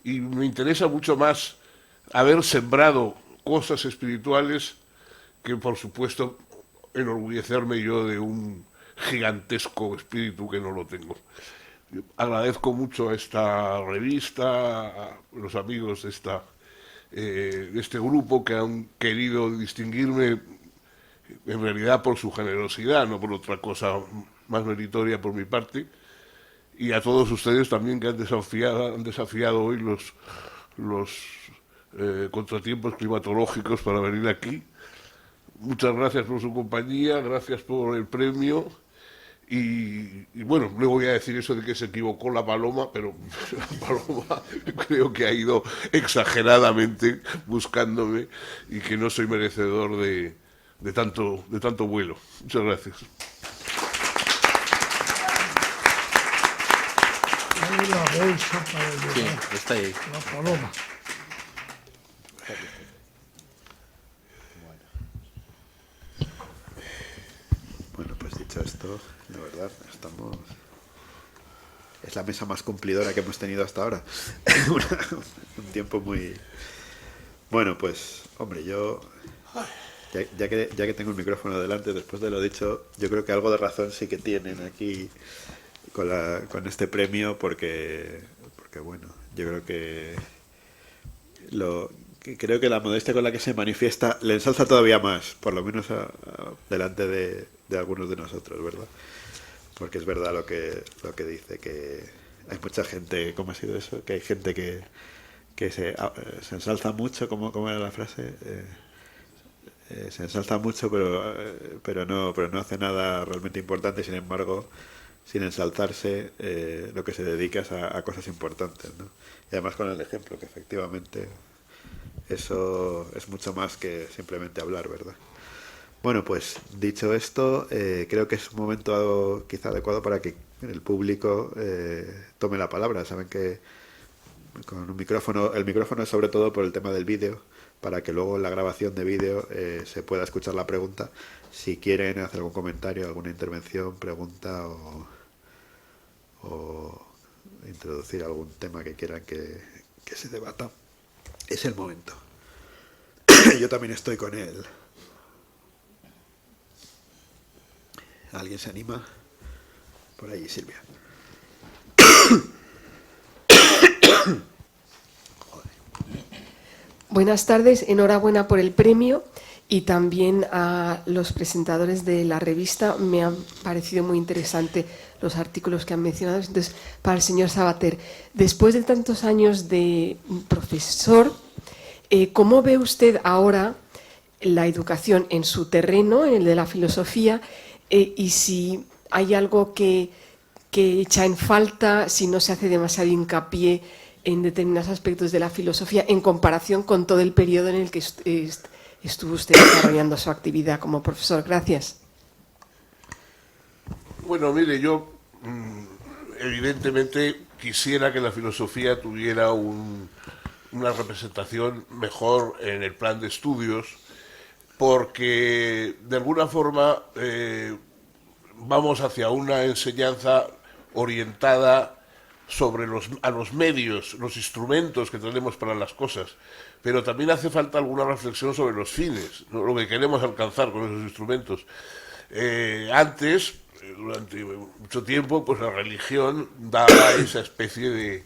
y me interesa mucho más haber sembrado cosas espirituales que, por supuesto, enorgullecerme yo de un gigantesco espíritu que no lo tengo. Yo agradezco mucho a esta revista, a los amigos de este grupo que han querido distinguirme en realidad por su generosidad, no por otra cosa más meritoria por mi parte, y a todos ustedes también que han desafiado hoy los contratiempos climatológicos para venir aquí. Muchas gracias por su compañía, gracias por el premio. Y bueno, le voy a decir eso de que se equivocó la paloma, pero la paloma creo que ha ido exageradamente buscándome y que no soy merecedor de tanto vuelo. Muchas gracias. Hay la bolsa para Sí, llevar está ahí. la paloma. Bueno, pues dicho esto, la verdad, es la mesa más cumplidora que hemos tenido hasta ahora. Un tiempo muy... Bueno, pues, hombre, yo... Ya que tengo el micrófono delante, después de lo dicho, yo creo que algo de razón sí que tienen aquí con este premio, porque bueno, yo creo que creo que la modestia con la que se manifiesta le ensalza todavía más, por lo menos delante de algunos de nosotros, ¿verdad? Porque es verdad lo que dice, que hay mucha gente, ¿cómo ha sido eso? Que hay gente que se ensalza mucho, ¿cómo era la frase? Se ensalza mucho, pero no hace nada realmente importante. Sin embargo, sin ensalzarse, lo que se dedica es a cosas importantes, ¿no? Y además con el ejemplo, que efectivamente eso es mucho más que simplemente hablar, ¿verdad? Bueno, pues dicho esto, creo que es un momento quizá adecuado para que el público tome la palabra. Saben que con un micrófono, el micrófono es sobre todo por el tema del vídeo, para que luego en la grabación de vídeo se pueda escuchar la pregunta. Si quieren hacer algún comentario, alguna intervención, pregunta o introducir algún tema que quieran que se debata, es el momento. Yo también estoy con él. ¿Alguien se anima? Por allí, Silvia. Buenas tardes, enhorabuena por el premio y también a los presentadores de la revista. Me han parecido muy interesante los artículos que han mencionado. Entonces, para el señor Sabater, después de tantos años de profesor, ¿cómo ve usted ahora la educación en su terreno, en el de la filosofía, y si hay algo que echa en falta, si no se hace demasiado hincapié en determinados aspectos de la filosofía en comparación con todo el periodo en el que estuvo usted desarrollando su actividad como profesor? Gracias. Bueno, mire, yo evidentemente quisiera que la filosofía tuviera una representación mejor en el plan de estudios, porque de alguna forma vamos hacia una enseñanza orientada a los medios, los instrumentos que tenemos para las cosas, pero también hace falta alguna reflexión sobre los fines, ¿no? Lo que queremos alcanzar con esos instrumentos. Antes, durante mucho tiempo, pues la religión daba esa especie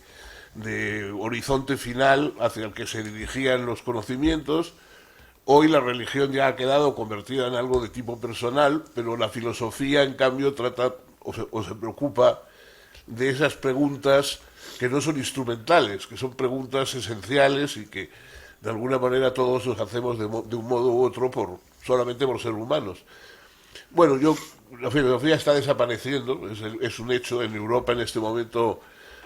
de horizonte final hacia el que se dirigían los conocimientos. Hoy la religión ya ha quedado convertida en algo de tipo personal, pero la filosofía, en cambio, trata o se preocupa de esas preguntas que no son instrumentales, que son preguntas esenciales y que de alguna manera todos nos hacemos de un modo u otro solamente por ser humanos. Bueno, la filosofía está desapareciendo, es un hecho. En Europa en este momento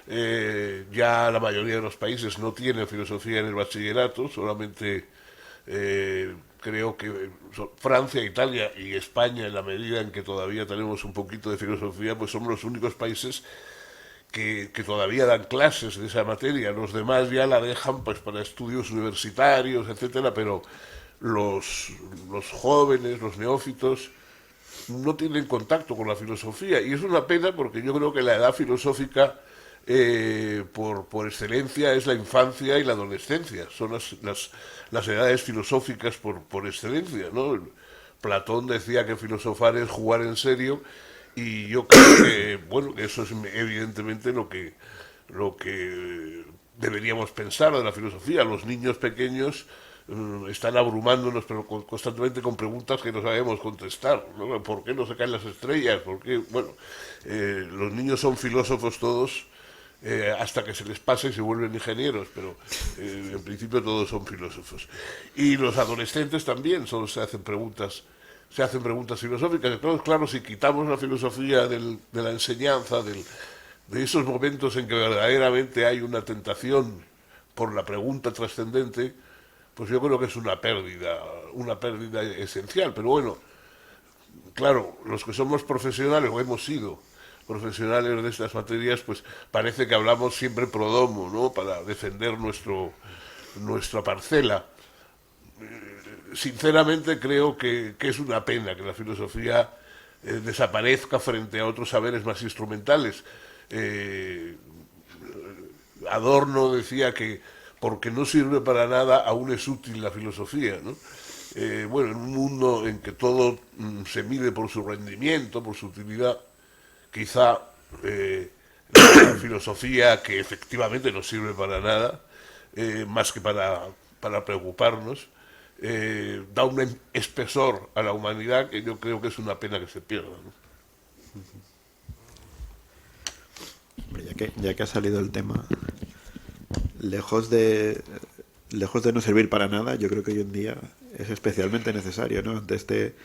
ya la mayoría de los países no tienen filosofía en el bachillerato, solamente creo que Francia, Italia y España, en la medida en que todavía tenemos un poquito de filosofía, pues somos los únicos países que todavía dan clases de esa materia. Los demás ya la dejan pues para estudios universitarios, etcétera, pero los jóvenes, los neófitos, no tienen contacto con la filosofía, y es una pena porque yo creo que la edad filosófica por excelencia es la infancia y la adolescencia, son las edades filosóficas por excelencia, ¿no? Platón decía que filosofar es jugar en serio, y yo creo que, bueno, eso es evidentemente lo que deberíamos pensar de la filosofía. Los niños pequeños están abrumándonos pero constantemente con preguntas que no sabemos contestar, ¿no? ¿Por qué no se caen las estrellas? ¿Por qué? Bueno, los niños son filósofos todos, hasta que se les pase y se vuelven ingenieros, pero en principio todos son filósofos. Y los adolescentes también se hacen preguntas filosóficas. Entonces, claro, si quitamos la filosofía de la enseñanza, de esos momentos en que verdaderamente hay una tentación por la pregunta trascendente, pues yo creo que es una pérdida esencial. Pero bueno, claro, los que somos profesionales, o hemos sido profesionales de estas materias, pues parece que hablamos siempre pro domo, ¿no?, para defender nuestra parcela. Sinceramente creo que es una pena que la filosofía desaparezca frente a otros saberes más instrumentales. Adorno decía que porque no sirve para nada, aún es útil la filosofía, ¿no? Bueno, en un mundo en que todo se mide por su rendimiento, por su utilidad, quizá la filosofía, que efectivamente no sirve para nada, más que para preocuparnos, da un espesor a la humanidad que yo creo que es una pena que se pierda, ¿no? Ya que ha salido el tema, lejos de no servir para nada, yo creo que hoy en día es especialmente necesario, ¿no?, ante este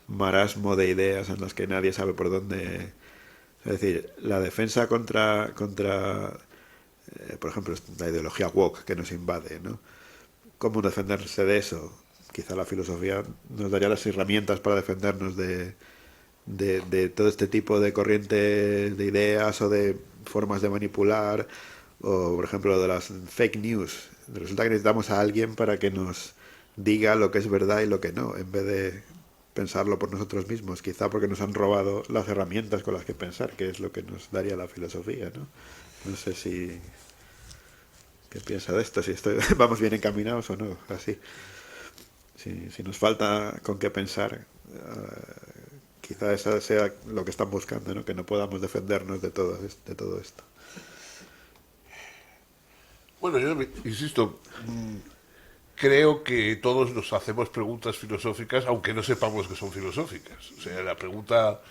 marasmo de ideas en las que nadie sabe por dónde. Es decir, la defensa contra por ejemplo, la ideología woke que nos invade, ¿no? ¿Cómo defenderse de eso? Quizá la filosofía nos daría las herramientas para defendernos de todo este tipo de corrientes de ideas o de formas de manipular, o por ejemplo de las fake news. Resulta que necesitamos a alguien para que nos diga lo que es verdad y lo que no, en vez de pensarlo por nosotros mismos, quizá porque nos han robado las herramientas con las que pensar, que es lo que nos daría la filosofía, ¿no? No sé si... ¿Qué piensa de esto? Si vamos bien encaminados o no, así. Si nos falta con qué pensar, quizá eso sea lo que están buscando, ¿no?, que no podamos defendernos de todo esto. Bueno, yo insisto, creo que todos nos hacemos preguntas filosóficas, aunque no sepamos que son filosóficas. O sea, la pregunta,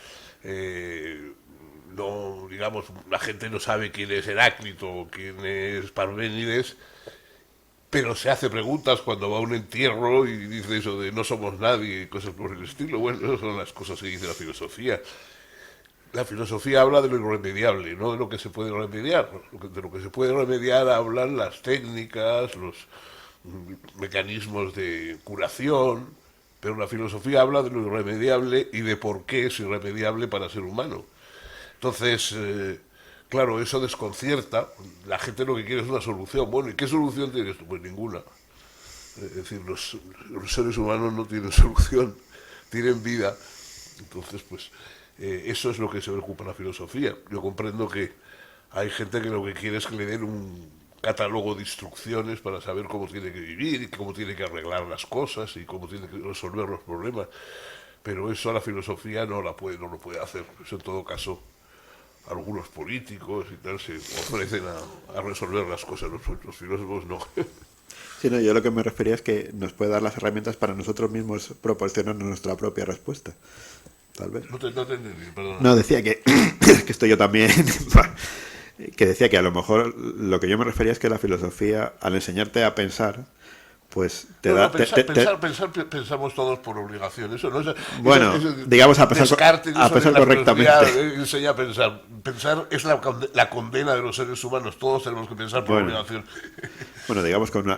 no, digamos, la gente no sabe quién es Heráclito o quién es Parménides, pero se hace preguntas cuando va a un entierro y dice eso de no somos nadie y cosas por el estilo. Bueno, esas son las cosas que dice la filosofía. La filosofía habla de lo irremediable, no de lo que se puede remediar. De lo que se puede remediar hablan las técnicas, los mecanismos de curación, pero la filosofía habla de lo irremediable y de por qué es irremediable para el ser humano. Entonces, claro, eso desconcierta. La gente lo que quiere es una solución. Bueno, ¿y qué solución tiene esto? Pues ninguna. Es decir, los seres humanos no tienen solución, tienen vida. Entonces, pues, eso es lo que se preocupa la filosofía. Yo comprendo que hay gente que lo que quiere es que le den un catálogo de instrucciones para saber cómo tiene que vivir y cómo tiene que arreglar las cosas y cómo tiene que resolver los problemas. Pero eso la filosofía no lo puede hacer. Eso en todo caso algunos políticos y tal se ofrecen a resolver las cosas, los filósofos no. Sí, no, yo lo que me refería es que nos puede dar las herramientas para nosotros mismos proporcionarnos nuestra propia respuesta, tal vez. No te entendí, perdona. No, decía que estoy yo también, que decía que a lo mejor lo que yo me refería es que la filosofía, al enseñarte a pensar, pues te da... Pensamos todos por obligación. Eso no es... Bueno, digamos a pensar correctamente. Enseña a pensar. Pensar es la condena de los seres humanos. Todos tenemos que pensar por obligación. Bueno, digamos con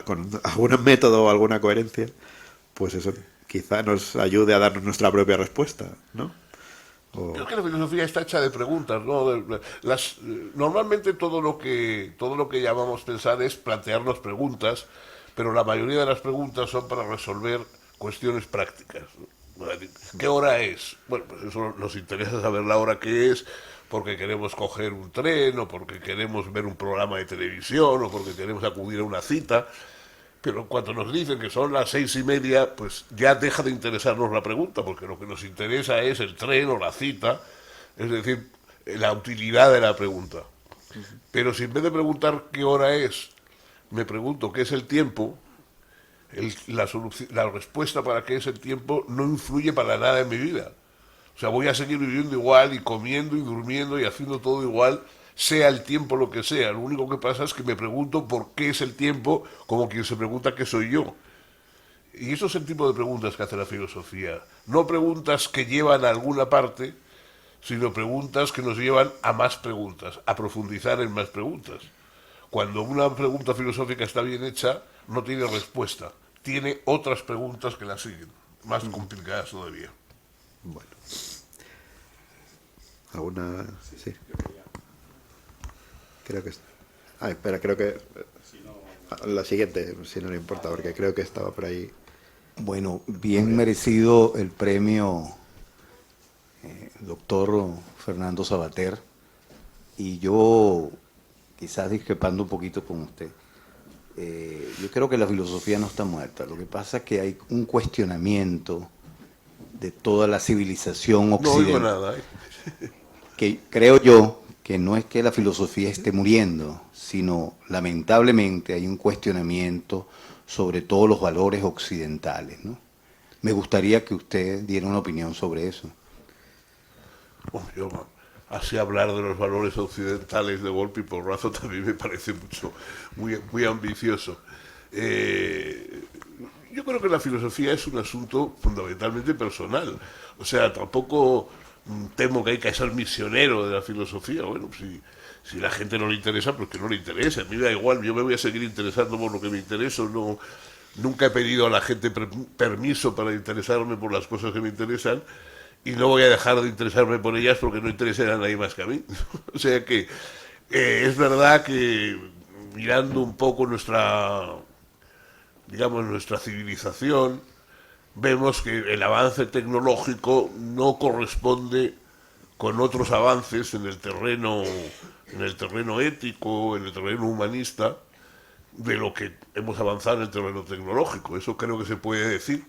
algún método o alguna coherencia, pues eso quizá nos ayude a darnos nuestra propia respuesta, ¿no? Yo creo que la filosofía está hecha de preguntas, ¿no? Normalmente todo lo que llamamos pensar es plantearnos preguntas, pero la mayoría de las preguntas son para resolver cuestiones prácticas, ¿no? ¿Qué hora es? Bueno, pues eso nos interesa saber la hora que es, porque queremos coger un tren, o porque queremos ver un programa de televisión, o porque queremos acudir a una cita. pero cuando nos dicen que son las 6:30, pues ya deja de interesarnos la pregunta, porque lo que nos interesa es el tren o la cita, es decir, la utilidad de la pregunta. Pero si en vez de preguntar qué hora es, me pregunto qué es el tiempo, la respuesta para qué es el tiempo no influye para nada en mi vida. O sea, voy a seguir viviendo igual y comiendo y durmiendo y haciendo todo igual, sea el tiempo lo que sea. Lo único que pasa es que me pregunto por qué es el tiempo, como quien se pregunta qué soy yo. Y eso es el tipo de preguntas que hace la filosofía. No preguntas que llevan a alguna parte, sino preguntas que nos llevan a más preguntas, a profundizar en más preguntas. Cuando una pregunta filosófica está bien hecha, no tiene respuesta. Tiene otras preguntas que la siguen, más complicadas todavía. Bueno. ¿Alguna? Sí. Creo que... espera, creo que... La siguiente, si no le importa, porque creo que estaba por ahí. Bueno, bien merecido el premio, doctor Fernando Savater. Y yo, quizás discrepando un poquito con usted, yo creo que la filosofía no está muerta. Lo que pasa es que hay un cuestionamiento de toda la civilización No occidental. oigo nada, Que creo yo que no es que la filosofía esté muriendo, sino lamentablemente hay un cuestionamiento sobre todos los valores occidentales, ¿no? Me gustaría que usted diera una opinión sobre eso. Yo, así hablar de los valores occidentales de golpe y porrazo también me parece muy ambicioso. Yo creo que la filosofía es un asunto fundamentalmente personal. O sea, tampoco temo que hay que ser misionero de la filosofía. Bueno, si la gente no le interesa, pues que no le interese. A mí me da igual, yo me voy a seguir interesando por lo que me interesa. Nunca he pedido a la gente permiso para interesarme por las cosas que me interesan y no voy a dejar de interesarme por ellas porque no interesen a nadie más que a mí. O sea que es verdad que mirando un poco nuestra civilización, vemos que el avance tecnológico no corresponde con otros avances en el terreno ético, en el terreno humanista, de lo que hemos avanzado en el terreno tecnológico. Eso creo que se puede decir,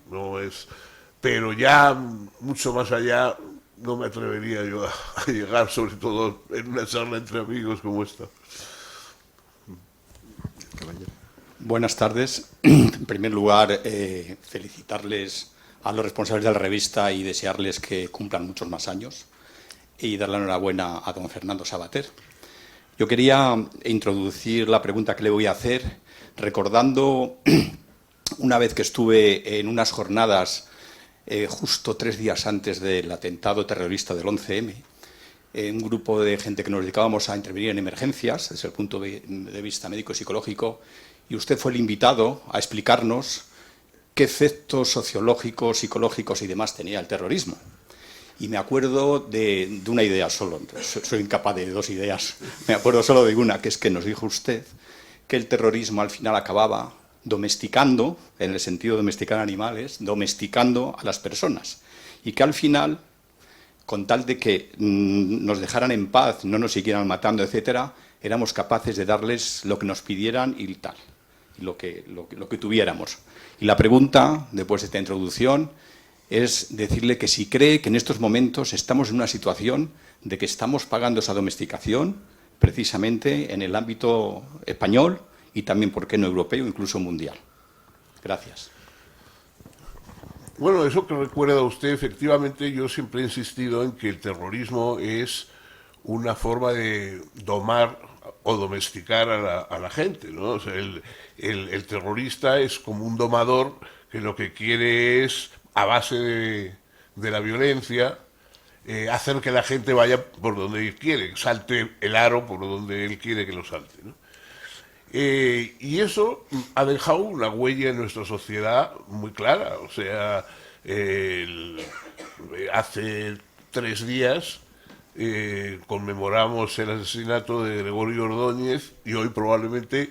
pero ya mucho más allá no me atrevería yo a llegar, sobre todo en una charla entre amigos como esta. Buenas tardes. En primer lugar, felicitarles a los responsables de la revista y desearles que cumplan muchos más años y darle la enhorabuena a don Fernando Savater. Yo quería introducir la pregunta que le voy a hacer recordando una vez que estuve en unas jornadas justo 3 días antes del atentado terrorista del 11M, un grupo de gente que nos dedicábamos a intervenir en emergencias desde el punto de vista médico-psicológico, y usted fue el invitado a explicarnos qué efectos sociológicos, psicológicos y demás tenía el terrorismo. Y me acuerdo de una idea solo, soy incapaz de 2 ideas, me acuerdo solo de una, que es que nos dijo usted que el terrorismo al final acababa domesticando, en el sentido de domesticar animales, domesticando a las personas. Y que al final, con tal de que nos dejaran en paz, no nos siguieran matando, etcétera, éramos capaces de darles lo que nos pidieran y tal, y lo que tuviéramos. Y la pregunta, después de esta introducción, es decirle que si cree que en estos momentos estamos en una situación de que estamos pagando esa domesticación precisamente en el ámbito español y también, ¿por qué no, europeo, incluso mundial? Gracias. Bueno, eso que recuerda usted, efectivamente, yo siempre he insistido en que el terrorismo es una forma de domar o domesticar a la gente, ¿no? O sea, el terrorista es como un domador que lo que quiere es, a base de la violencia, hacer que la gente vaya por donde él quiere, salte el aro por donde él quiere que lo salte, ¿no? Y eso ha dejado una huella en nuestra sociedad muy clara. O sea, hace 3 días conmemoramos el asesinato de Gregorio Ordóñez y hoy probablemente,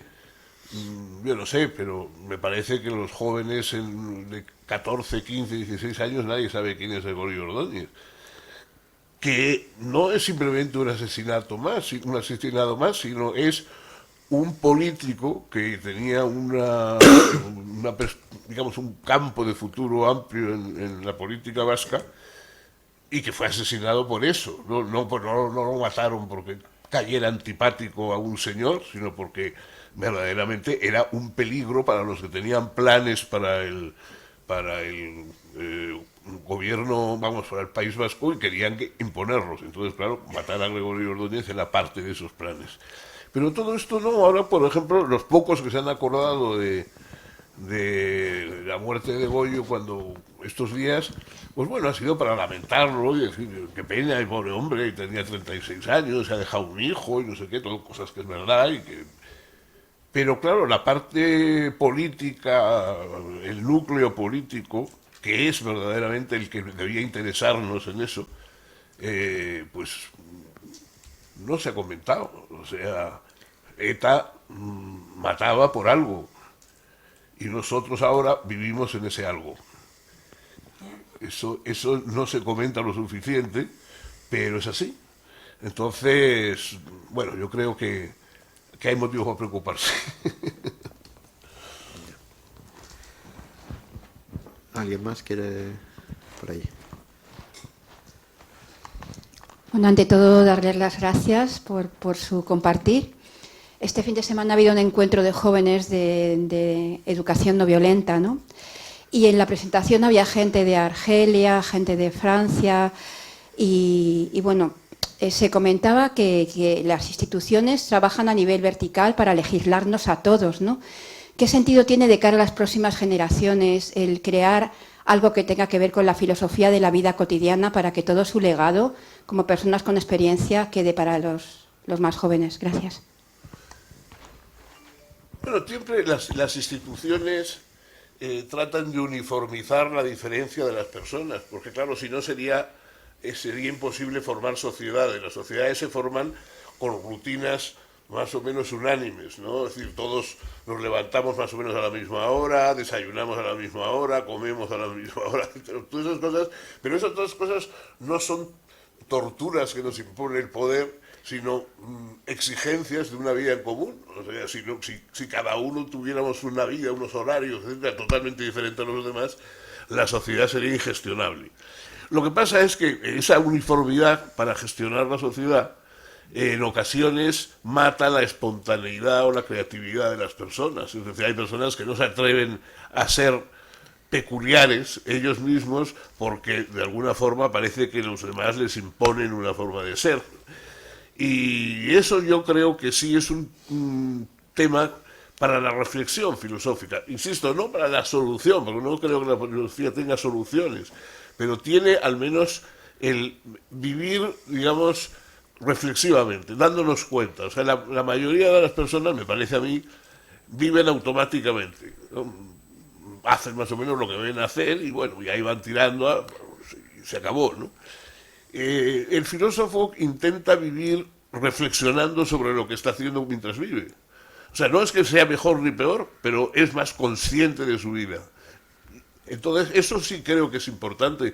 yo no sé, pero me parece que los jóvenes de 14, 15, 16 años nadie sabe quién es Gregorio Ordóñez. Que no es simplemente un asesinato más, sino es un político que tenía digamos, un campo de futuro amplio en la política vasca y que fue asesinado por eso. No lo mataron porque cayera antipático a un señor, sino porque verdaderamente era un peligro para los que tenían planes para el gobierno, vamos, para el País Vasco, y querían imponerlos. Entonces, claro, matar a Gregorio Ordóñez era parte de esos planes. Pero todo esto no. Ahora, por ejemplo, los pocos que se han acordado de la muerte de Goyo estos días, pues bueno, ha sido para lamentarlo y decir, qué pena, el pobre hombre, tenía 36 años, se ha dejado un hijo y no sé qué, todo cosas que es verdad y que... Pero claro, la parte política, el núcleo político, que es verdaderamente el que debía interesarnos en eso, pues no se ha comentado. O sea, ETA mataba por algo y nosotros ahora vivimos en ese algo. Eso no se comenta lo suficiente, pero es así. Entonces, bueno, yo creo que hay motivos para preocuparse. ¿Alguien más quiere por ahí? Bueno, ante todo, darles las gracias por su compartir. Este fin de semana ha habido un encuentro de jóvenes de educación no violenta, ¿no? Y en la presentación había gente de Argelia, gente de Francia y bueno, se comentaba que las instituciones trabajan a nivel vertical para legislarnos a todos, ¿no? ¿Qué sentido tiene de cara a las próximas generaciones el crear algo que tenga que ver con la filosofía de la vida cotidiana para que todo su legado, como personas con experiencia, quede para los más jóvenes? Gracias. Bueno, siempre las instituciones tratan de uniformizar la diferencia de las personas, porque claro, si no sería imposible formar sociedades. Las sociedades se forman con rutinas más o menos unánimes, ¿no? Es decir, todos nos levantamos más o menos a la misma hora, desayunamos a la misma hora, comemos a la misma hora, todas esas cosas, pero esas otras cosas no son torturas que nos impone el poder, sino exigencias de una vida en común. O sea, si cada uno tuviéramos una vida, unos horarios, etcétera, totalmente diferentes a los demás, la sociedad sería ingestionable. Lo que pasa es que esa uniformidad para gestionar la sociedad en ocasiones mata la espontaneidad o la creatividad de las personas. Es decir, hay personas que no se atreven a ser peculiares ellos mismos porque de alguna forma parece que los demás les imponen una forma de ser. Y eso yo creo que sí es un tema para la reflexión filosófica. Insisto, no para la solución, porque no creo que la filosofía tenga soluciones, pero tiene al menos el vivir, digamos, reflexivamente, dándonos cuenta. O sea, la mayoría de las personas, me parece a mí, viven automáticamente, ¿no? Hacen más o menos lo que ven hacer y bueno, y ahí van tirando, se acabó, ¿no? El filósofo intenta vivir reflexionando sobre lo que está haciendo mientras vive. O sea, no es que sea mejor ni peor, pero es más consciente de su vida. Entonces, eso sí creo que es importante.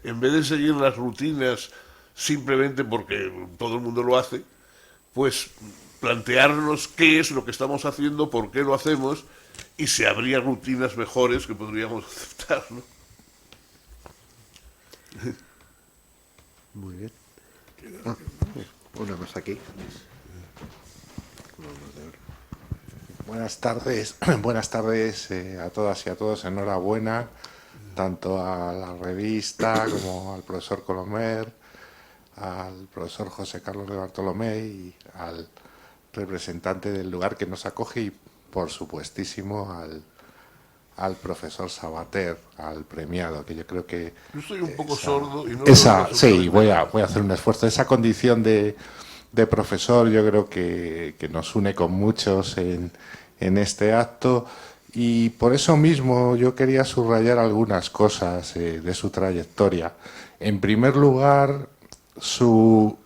En vez de seguir las rutinas simplemente porque todo el mundo lo hace, pues plantearnos qué es lo que estamos haciendo, por qué lo hacemos, y si habría rutinas mejores que podríamos aceptar, ¿no? Muy bien. Una más aquí. Buenas tardes a todas y a todos. Enhorabuena tanto a la revista como al profesor Colomer, al profesor José Carlos de Bartolomé y al representante del lugar que nos acoge y por supuestísimo al profesor Sabater, al premiado, que yo creo que... Yo estoy un poco sordo y no... Sí, voy a hacer un esfuerzo. Esa condición de profesor yo creo que nos une con muchos en este acto y por eso mismo yo quería subrayar algunas cosas de su trayectoria. En primer lugar, su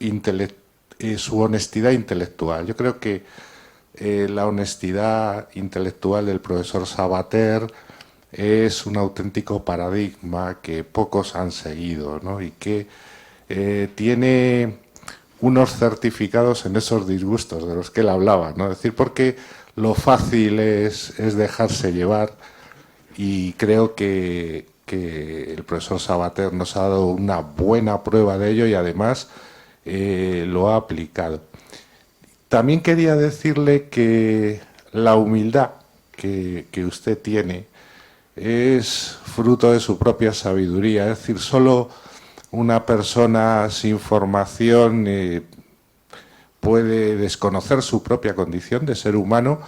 honestidad intelectual. Yo creo que la honestidad intelectual del profesor Sabater es un auténtico paradigma que pocos han seguido, ¿no? Y que tiene unos certificados en esos disgustos de los que él hablaba, ¿no? Es decir, porque lo fácil es dejarse llevar, y creo que el profesor Savater nos ha dado una buena prueba de ello y además lo ha aplicado. También quería decirle que la humildad que usted tiene es fruto de su propia sabiduría, es decir, solo una persona sin formación puede desconocer su propia condición de ser humano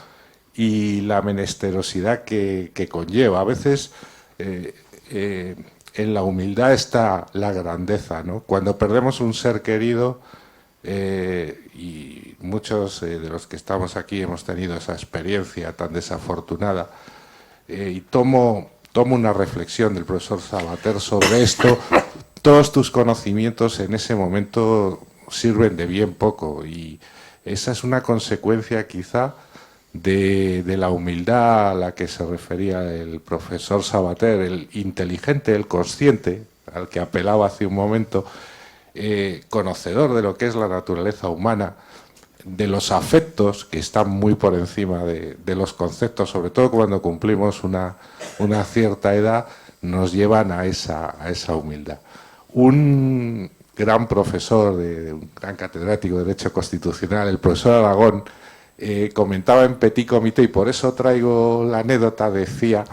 y la menesterosidad que conlleva. A veces en la humildad está la grandeza, ¿no? Cuando perdemos un ser querido, y muchos de los que estamos aquí hemos tenido esa experiencia tan desafortunada, y tomo una reflexión del profesor Savater sobre esto. Todos tus conocimientos en ese momento sirven de bien poco, y esa es una consecuencia quizá de la humildad a la que se refería el profesor Savater, el inteligente, el consciente, al que apelaba hace un momento, conocedor de lo que es la naturaleza humana, de los afectos que están muy por encima de los conceptos, sobre todo cuando cumplimos una cierta edad, nos llevan a esa humildad. Un gran profesor, un gran catedrático de Derecho Constitucional, el profesor Aragón, comentaba en Petit Comité, y por eso traigo la anécdota, decía,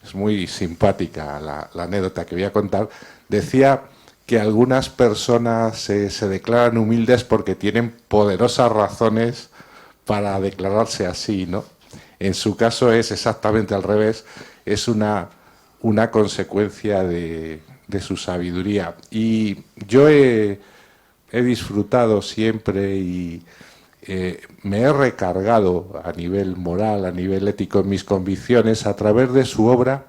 es muy simpática la anécdota que voy a contar, decía que algunas personas se declaran humildes porque tienen poderosas razones para declararse así, ¿no? En su caso es exactamente al revés, es una consecuencia de su sabiduría. Y yo he disfrutado siempre y me he recargado a nivel moral, a nivel ético en mis convicciones a través de su obra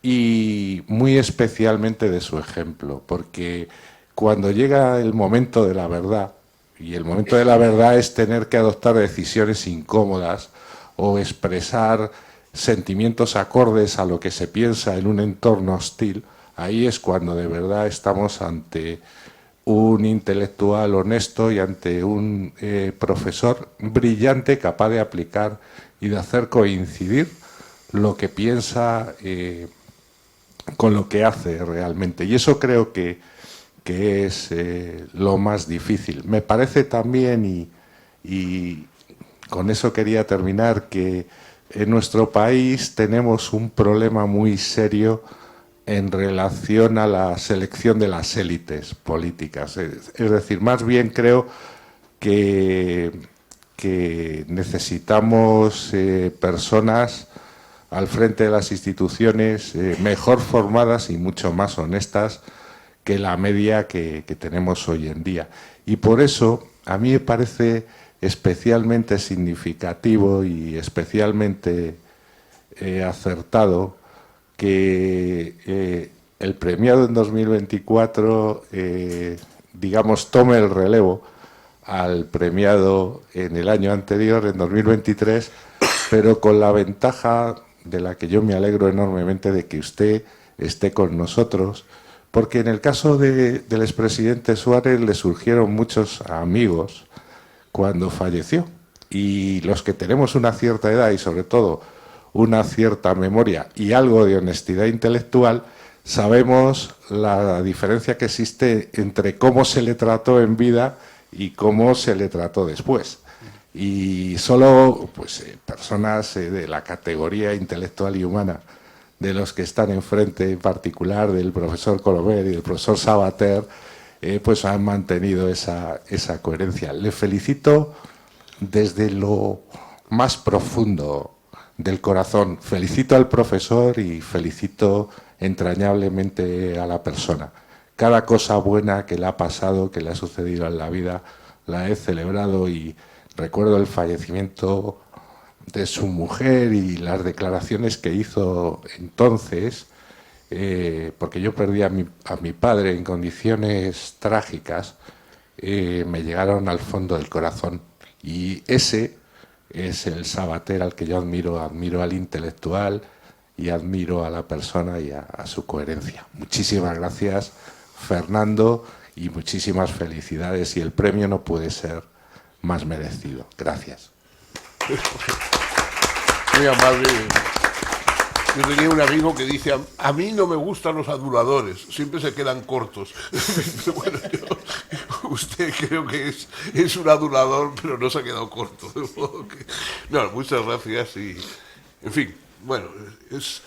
y muy especialmente de su ejemplo, porque cuando llega el momento de la verdad, y el momento de la verdad es tener que adoptar decisiones incómodas o expresar sentimientos acordes a lo que se piensa en un entorno hostil, ahí es cuando de verdad estamos ante un intelectual honesto y ante un profesor brillante, capaz de aplicar y de hacer coincidir lo que piensa con lo que hace realmente. Y eso creo que es lo más difícil. Me parece también, y con eso quería terminar, que en nuestro país tenemos un problema muy serio en relación a la selección de las élites políticas. Es decir, más bien creo que necesitamos personas al frente de las instituciones mejor formadas y mucho más honestas que la media que tenemos hoy en día. Y por eso a mí me parece especialmente significativo y especialmente acertado que el premiado en 2024, digamos, tome el relevo al premiado en el año anterior, en 2023, pero con la ventaja de la que yo me alegro enormemente de que usted esté con nosotros, porque en el caso del expresidente Suárez le surgieron muchos amigos cuando falleció, y los que tenemos una cierta edad y sobre todo una cierta memoria y algo de honestidad intelectual, sabemos la diferencia que existe entre cómo se le trató en vida y cómo se le trató después. Y solo pues, personas de la categoría intelectual y humana de los que están enfrente, en particular del profesor Colomer y del profesor Savater, pues han mantenido esa coherencia. Le felicito desde lo más profundo del corazón. Felicito al profesor y felicito entrañablemente a la persona. Cada cosa buena que le ha pasado, que le ha sucedido en la vida, la he celebrado, y recuerdo el fallecimiento de su mujer y las declaraciones que hizo entonces, porque yo perdí a mi padre en condiciones trágicas, me llegaron al fondo del corazón. Y ese es el Savater al que yo admiro al intelectual y admiro a la persona y a su coherencia. Muchísimas gracias, Fernando, y muchísimas felicidades, y el premio no puede ser más merecido. Gracias. Muy amable. Yo tenía un amigo que dice, a mí no me gustan los aduladores, siempre se quedan cortos. Bueno, usted creo que es un adulador, pero no se ha quedado corto. No, muchas gracias y, en fin, bueno, es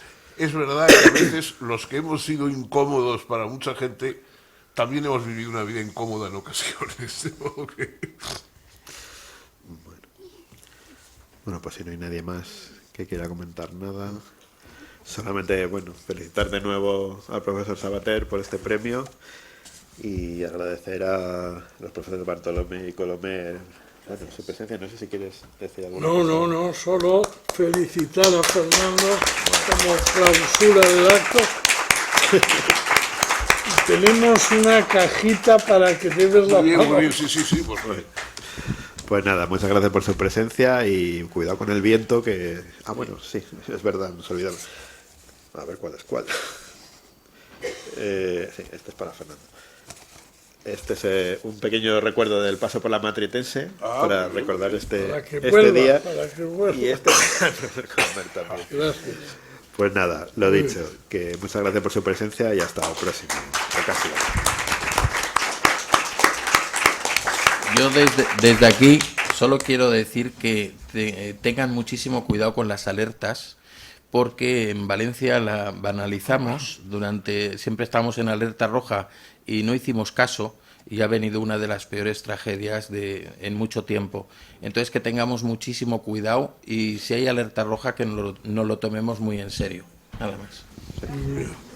verdad que a veces los que hemos sido incómodos para mucha gente, también hemos vivido una vida incómoda en ocasiones. Bueno, pues si no hay nadie más que quiera comentar nada, solamente, bueno, felicitar de nuevo al profesor Sabater por este premio y agradecer a los profesores Bartolomé y Colomé, bueno, su presencia. No sé si quieres decir algo. No, solo felicitar a Fernando como clausura del acto. Tenemos una cajita para que lleves la Muy palabra. bien, sí, por favor. Pues nada, muchas gracias por su presencia y cuidado con el viento que... Ah, bueno, sí, es verdad, nos olvidamos. A ver cuál es cuál. Sí, este es para Fernando. Este es un pequeño recuerdo del paso por la Matritense para recordar Para que este vuelva, día. para que vuelva. Y este para el profesor Colomé también. Gracias. Pues nada, lo dicho, que muchas gracias por su presencia y hasta la próxima ocasión. Yo desde aquí solo quiero decir que tengan muchísimo cuidado con las alertas, porque en Valencia la banalizamos, siempre estamos en alerta roja y no hicimos caso, y ha venido una de las peores tragedias en mucho tiempo. Entonces que tengamos muchísimo cuidado y si hay alerta roja que no lo tomemos muy en serio. Nada más. Muy bien.